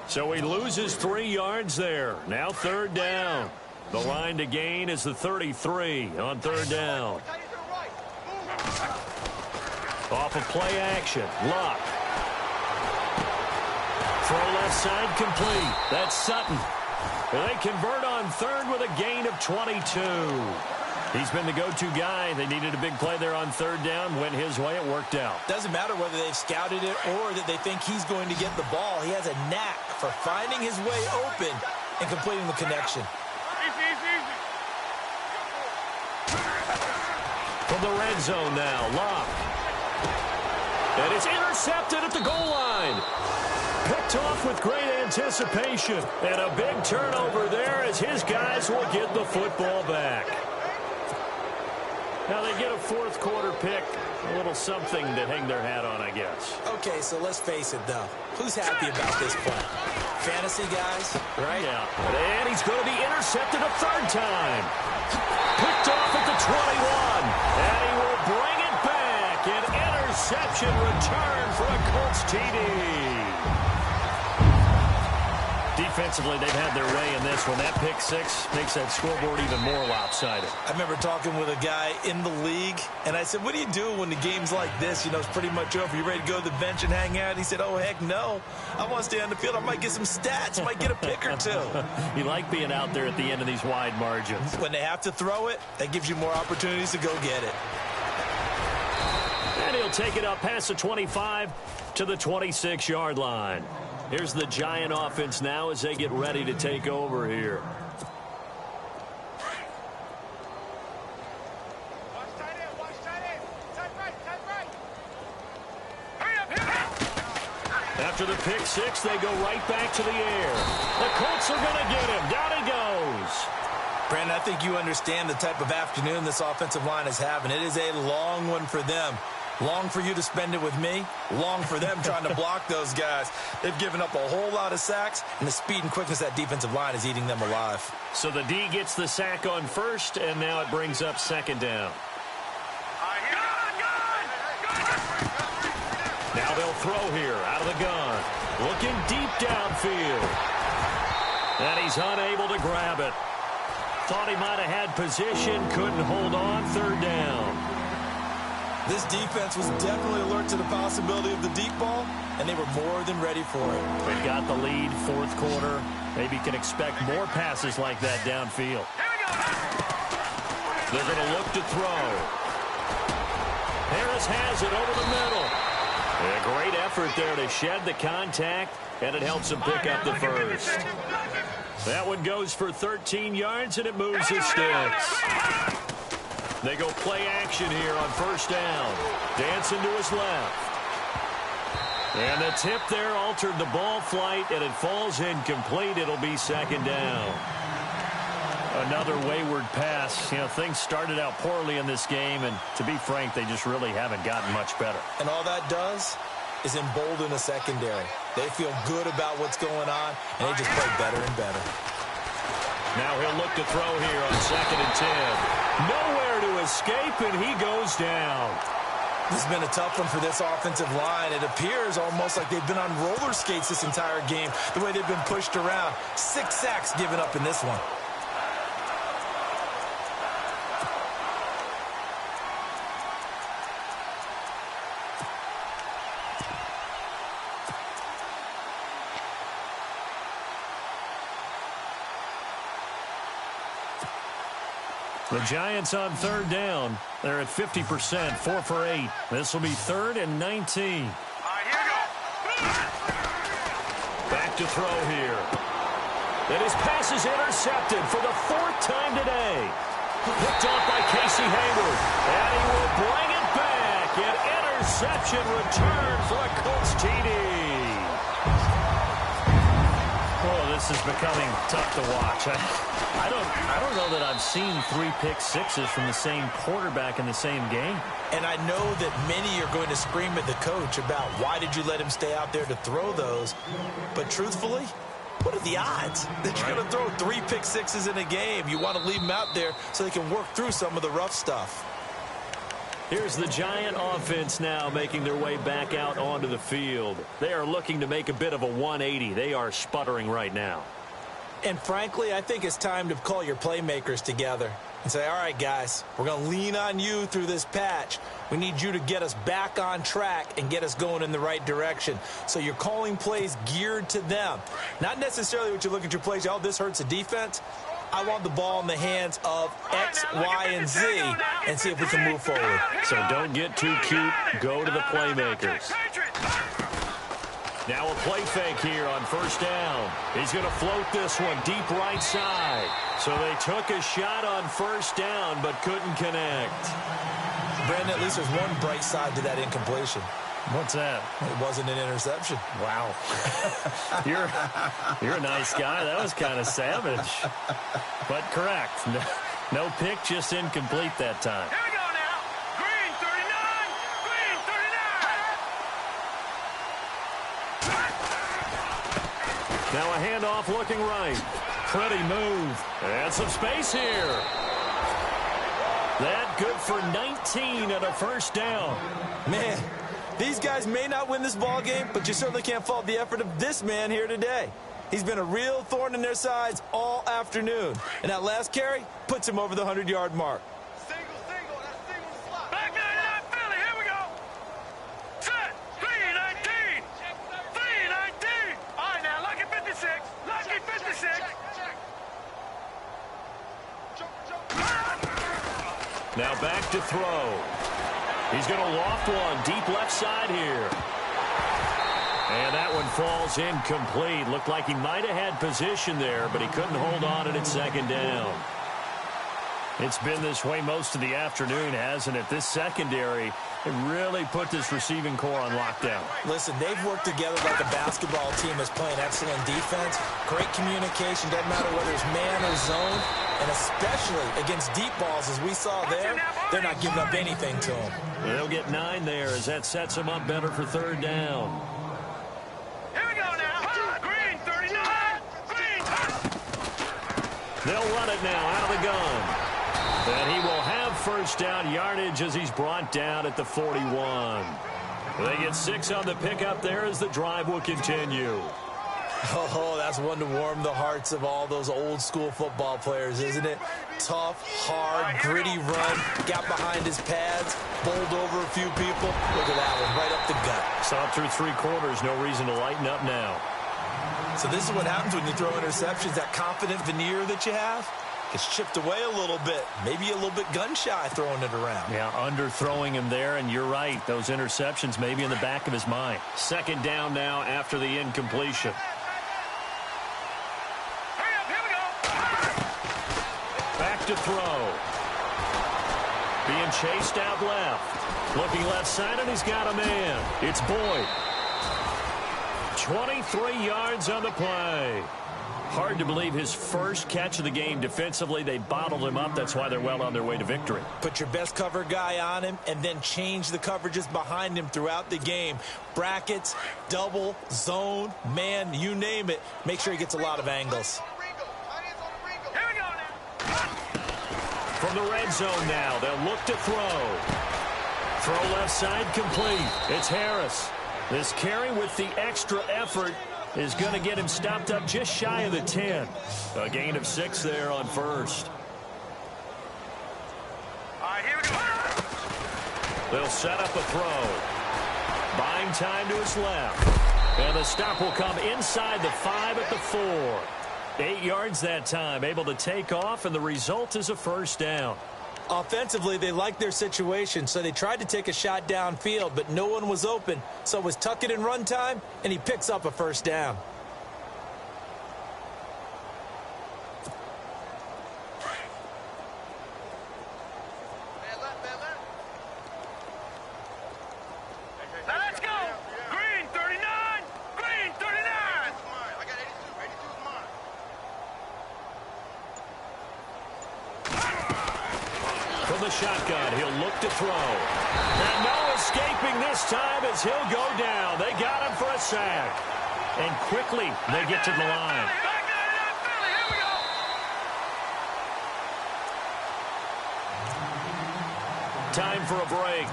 Speaker 2: So he loses 3 yards there. Now 3rd down. The line to gain is the 33 on 3rd down. Off of play action. Luck. Throw left side complete. That's Sutton. They convert on 3rd with a gain of 22. He's been the go-to guy. They needed a big play there on 3rd down. Went his way. It worked out.
Speaker 3: Doesn't matter whether they've scouted it or that they think he's going to get the ball. He has a knack for finding his way open and completing the connection.
Speaker 2: From the red zone now, Luck. And it's intercepted at the goal line. Picked off with great anticipation. And a big turnover there as his guys will get the football back. Now they get a 4th quarter pick. A little something to hang their hat on, I guess.
Speaker 3: Okay, so let's face it, though. Who's happy about this play? Fantasy guys, right?
Speaker 2: Yeah. And he's going to be intercepted a 3rd time. Picked off at the 21. And he will bring it back. An interception return for a Colts TD. Offensively, they've had their way in this one. That pick six makes that scoreboard even more lopsided.
Speaker 3: I remember talking with a guy in the league, and I said, what do you do when the game's like this? You know, it's pretty much over. You ready to go to the bench and hang out? He said, oh, heck no. I want to stay on the field. I might get some stats. I might get a pick or two.
Speaker 2: You like being out there at the end of these wide margins.
Speaker 3: When they have to throw it, that gives you more opportunities to go get it.
Speaker 2: And he'll take it up past the 25 to the 26-yard line. Here's the Giant offense now as they get ready to take over here. After the pick six, they go right back to the air. The Colts are going to get him. Down he goes.
Speaker 3: Brandon, I think you understand the type of afternoon this offensive line is having. It is a long one for them. Long for you to spend it with me. Long for them trying to block those guys. They've given up a whole lot of sacks, and the speed and quickness of that defensive line is eating them alive.
Speaker 2: So the D gets the sack on first, and now it brings up second down. Now they'll throw here out of the gun. Looking deep downfield. And he's unable to grab it. Thought he might have had position, couldn't hold on, third down.
Speaker 3: This defense was definitely alert to the possibility of the deep ball, and they were more than ready for it.
Speaker 2: They've got the lead, fourth quarter. Maybe can expect more passes like that downfield. They're going to look to throw. Harris has it over the middle. A great effort there to shed the contact, and it helps him pick up the first. That one goes for 13 yards, and it moves the sticks. They go play action here on first down. Dancing to his left. And the tip there altered the ball flight, and it falls incomplete. It'll be second down. Another wayward pass. You know, things started out poorly in this game, and to be frank, they just really haven't gotten much better.
Speaker 3: And all that does is embolden the secondary. They feel good about what's going on, and they just play better and better.
Speaker 2: Now he'll look to throw here on 2nd and 10. Nowhere to escape, and he goes down.
Speaker 3: This has been a tough one for this offensive line. It appears almost like they've been on roller skates this entire game, the way they've been pushed around. 6 sacks given up in this one.
Speaker 2: The Giants on third down. They're at 50%, 4 for 8. This will be 3rd and 19. Back to throw here. And his pass is intercepted for the 4th time today. Picked off by Casey Hayward. And he will bring it back. An interception return for a Colts TD. Oh, this is becoming tough to watch. I don't know that I've seen 3 pick sixes from the same quarterback in the same game.
Speaker 3: And I know that many are going to scream at the coach about why did you let him stay out there to throw those. But truthfully, what are the odds that you're going to throw 3 pick sixes in a game? You want to leave them out there so they can work through some of the rough stuff.
Speaker 2: Here's the Giant offense now making their way back out onto the field. They are looking to make a bit of a 180. They are sputtering right now.
Speaker 3: And frankly, I think it's time to call your playmakers together and say, all right, guys, we're going to lean on you through this patch. We need you to get us back on track and get us going in the right direction. So you're calling plays geared to them. Not necessarily what you look at your plays, oh, this hurts the defense. I want the ball in the hands of X, Y, and Z and see if we can move forward.
Speaker 2: So don't get too cute. Go to the playmakers. Now a play fake here on first down. He's going to float this one deep right side. So they took a shot on first down but couldn't connect.
Speaker 3: Brandon, at least there's one bright side to that incompletion.
Speaker 2: What's that?
Speaker 3: It wasn't an interception.
Speaker 2: Wow. You're a nice guy. That was kind of savage. But correct. No pick, just incomplete that time.
Speaker 4: Here we go now. Green 39. Green 39.
Speaker 2: Now a handoff looking right. Pretty move. And some space here. That good for 19 and a first down.
Speaker 3: Man, these guys may not win this ball game, but you certainly can't fault the effort of this man here today. He's been a real thorn in their sides all afternoon. And that last carry puts him over the 100-yard mark.
Speaker 4: Single, that's single slot. Back 99 Philly, here we go. Set, 319. 319. All right, now, lucky 56. Lucky 56.
Speaker 2: Now back to throw. He's going to loft one deep left side here. And that one falls incomplete. Looked like he might have had position there, but he couldn't hold on at second down. It's been this way most of the afternoon, hasn't it? This secondary, it really put this receiving core on lockdown.
Speaker 3: Listen, they've worked together like a basketball team that's playing excellent defense. Great communication, doesn't matter whether it's man or zone. And especially against deep balls, as we saw there, they're not giving up anything to them.
Speaker 2: They'll get 9 there as that sets them up better for third down.
Speaker 4: Here we go now. Green, 39. Green.
Speaker 2: They'll run it now out of the gun. And he will have first down yardage as he's brought down at the 41. They get 6 on the pickup there as the drive will continue.
Speaker 3: Oh, that's one to warm the hearts of all those old-school football players, isn't it? Tough, hard, gritty run, got behind his pads, bowled over a few people. Look at that one, right up the gut.
Speaker 2: Saw through 3 quarters, no reason to lighten up now.
Speaker 3: So this is what happens when you throw interceptions. That confident veneer that you have gets chipped away a little bit. Maybe a little bit gun-shy throwing it around.
Speaker 2: Yeah, underthrowing him there, and you're right. Those interceptions may be in the back of his mind. Second down now after the incompletion. Back to throw. Being chased out left. Looking left side, and he's got a man. It's Boyd. 23 yards on the play. Hard to believe his first catch of the game defensively. They bottled him up. That's why they're well on their way to victory.
Speaker 3: Put your best cover guy on him and then change the coverages behind him throughout the game. Brackets, double, zone, man, you name it. Make sure he gets a lot of angles.
Speaker 2: From the red zone now, they'll look to throw. Throw left side complete. It's Harris. This carry with the extra effort is going to get him stopped up just shy of the 10. A gain of 6 there on first.
Speaker 4: All right, here we go.
Speaker 2: They'll set up a throw. Buying time to his left. And the stop will come inside the 5 at the 4. 8 yards that time, able to take off, and the result is a first down.
Speaker 3: Offensively, they liked their situation, so they tried to take a shot downfield, but no one was open. So it was tuck it in run time, and he picks up a first down.
Speaker 4: Now let's go. Green, 39. Green, 39. I got 82. 82 is mine.
Speaker 2: From the shotgun, he'll look to throw. And no escaping this time as he'll go down. They got him for a sack. And quickly, they get to the line.
Speaker 4: Back 99 Philly, here we go.
Speaker 2: Time for a break.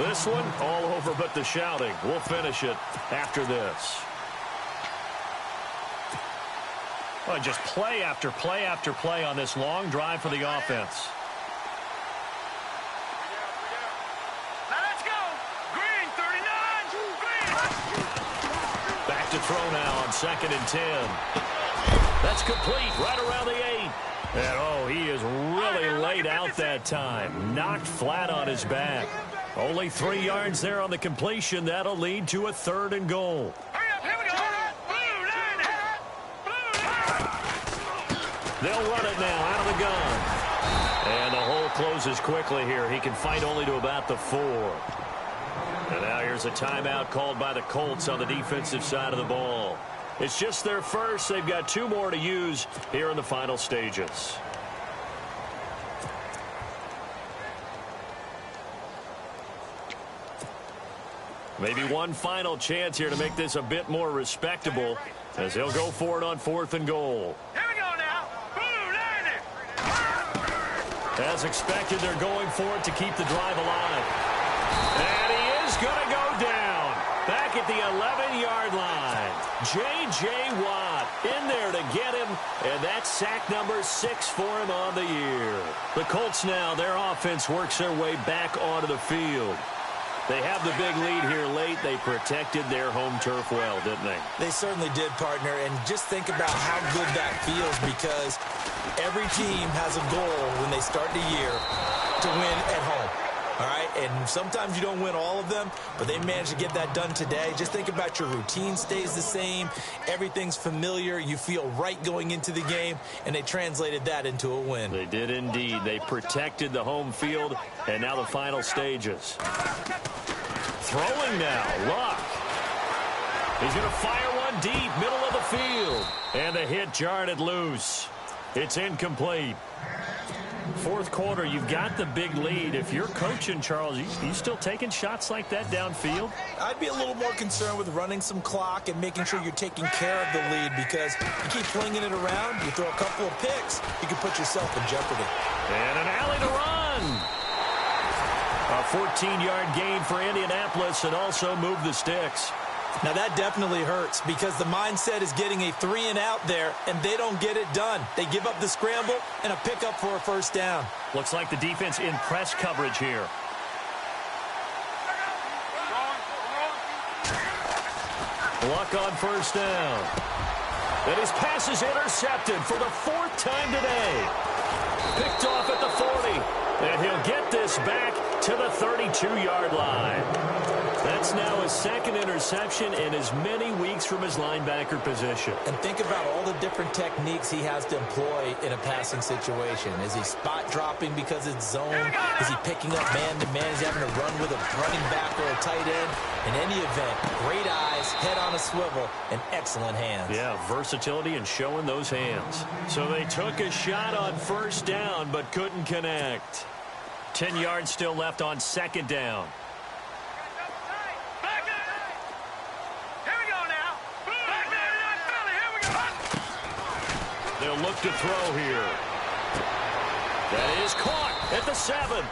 Speaker 2: This one, all over but the shouting. We'll finish it after this. Well, just play after play after play on this long drive for the offense. To throw now on 2nd and 10. That's complete right around the 8. And oh, he is really laid out that time. Knocked flat on his back. Only 3 yards there on the completion. That'll lead to a 3rd and goal.
Speaker 4: Hurry up, here we go. Blue line.
Speaker 2: They'll run it now out of the gun. And the hole closes quickly here. He can fight only to about the 4. And now here's a timeout called by the Colts on the defensive side of the ball. It's just their first. They've got 2 more to use here in the final stages. Maybe one final chance here to make this a bit more respectable as he'll go for it on 4th and goal.
Speaker 4: Here we go now. Blue line.
Speaker 2: As expected, they're going for it to keep the drive alive. And he is going to go down. Back at the 11-yard line. J.J. Watt in there to get him, and that's sack number 6 for him on the year. The Colts now, their offense works their way back onto the field. They have the big lead here late. They protected their home turf well, didn't they?
Speaker 3: They certainly did, partner, and just think about how good that feels because every team has a goal when they start the year to win at home. All right, and sometimes you don't win all of them, but they managed to get that done today. Just think about your routine stays the same. Everything's familiar. You feel right going into the game, and they translated that into a win.
Speaker 2: They did indeed. They protected the home field, and now the final stages. Throwing now, Luck. He's going to fire one deep, middle of the field. And the hit jarred it loose. It's incomplete. Fourth quarter, you've got the big lead. If you're coaching, Charles, you still taking shots like that downfield?
Speaker 3: I'd be a little more concerned with running some clock and making sure you're taking care of the lead because you keep flinging it around, you throw a couple of picks, you can put yourself in jeopardy.
Speaker 2: And an alley to run. A 14-yard gain for Indianapolis and also move the sticks.
Speaker 3: Now, that definitely hurts because the mindset is getting a 3-and-out there, and they don't get it done. They give up the scramble and a pickup for a first down.
Speaker 2: Looks like the defense in press coverage here. Luck on first down. And his pass is intercepted for the 4th time today. Picked off at the 40. And he'll get this back to the 32-yard line. That's now his 2nd interception in as many weeks from his linebacker position.
Speaker 3: And think about all the different techniques he has to employ in a passing situation. Is he spot dropping because it's zone? Is he picking up man-to-man? Is he having to run with a running back or a tight end? In any event, great eyes, head on a swivel, and excellent hands.
Speaker 2: Yeah, versatility and showing those hands. So they took a shot on first down but couldn't connect. 10 yards still left on 2nd down. They'll look to throw here. That is caught at the 7.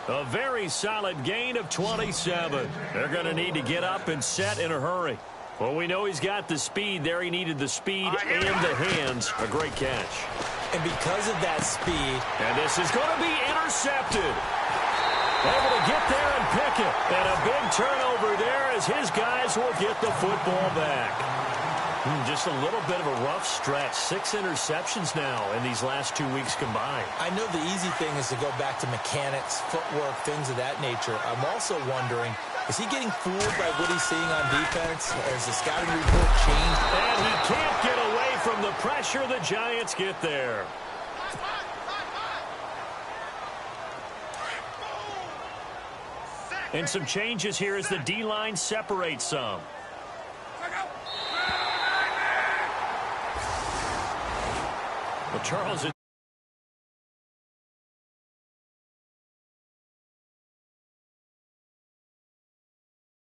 Speaker 2: A very solid gain of 27. They're going to need to get up and set in a hurry. Well, we know he's got the speed there. He needed the speed and the hands. A great catch.
Speaker 3: And because of that speed.
Speaker 2: And this is going to be intercepted. Able to get there and pick it. And a big turnover there as his guys will get the football back. Just a little bit of a rough stretch. 6 interceptions now in these last 2 weeks combined.
Speaker 3: I know the easy thing is to go back to mechanics, footwork, things of that nature. I'm also wondering, is he getting fooled by what he's seeing on defense? Has the scouting report changed?
Speaker 2: And he can't get away from the pressure. The Giants get there. And some changes here as the D-line separates some. Well, Charles...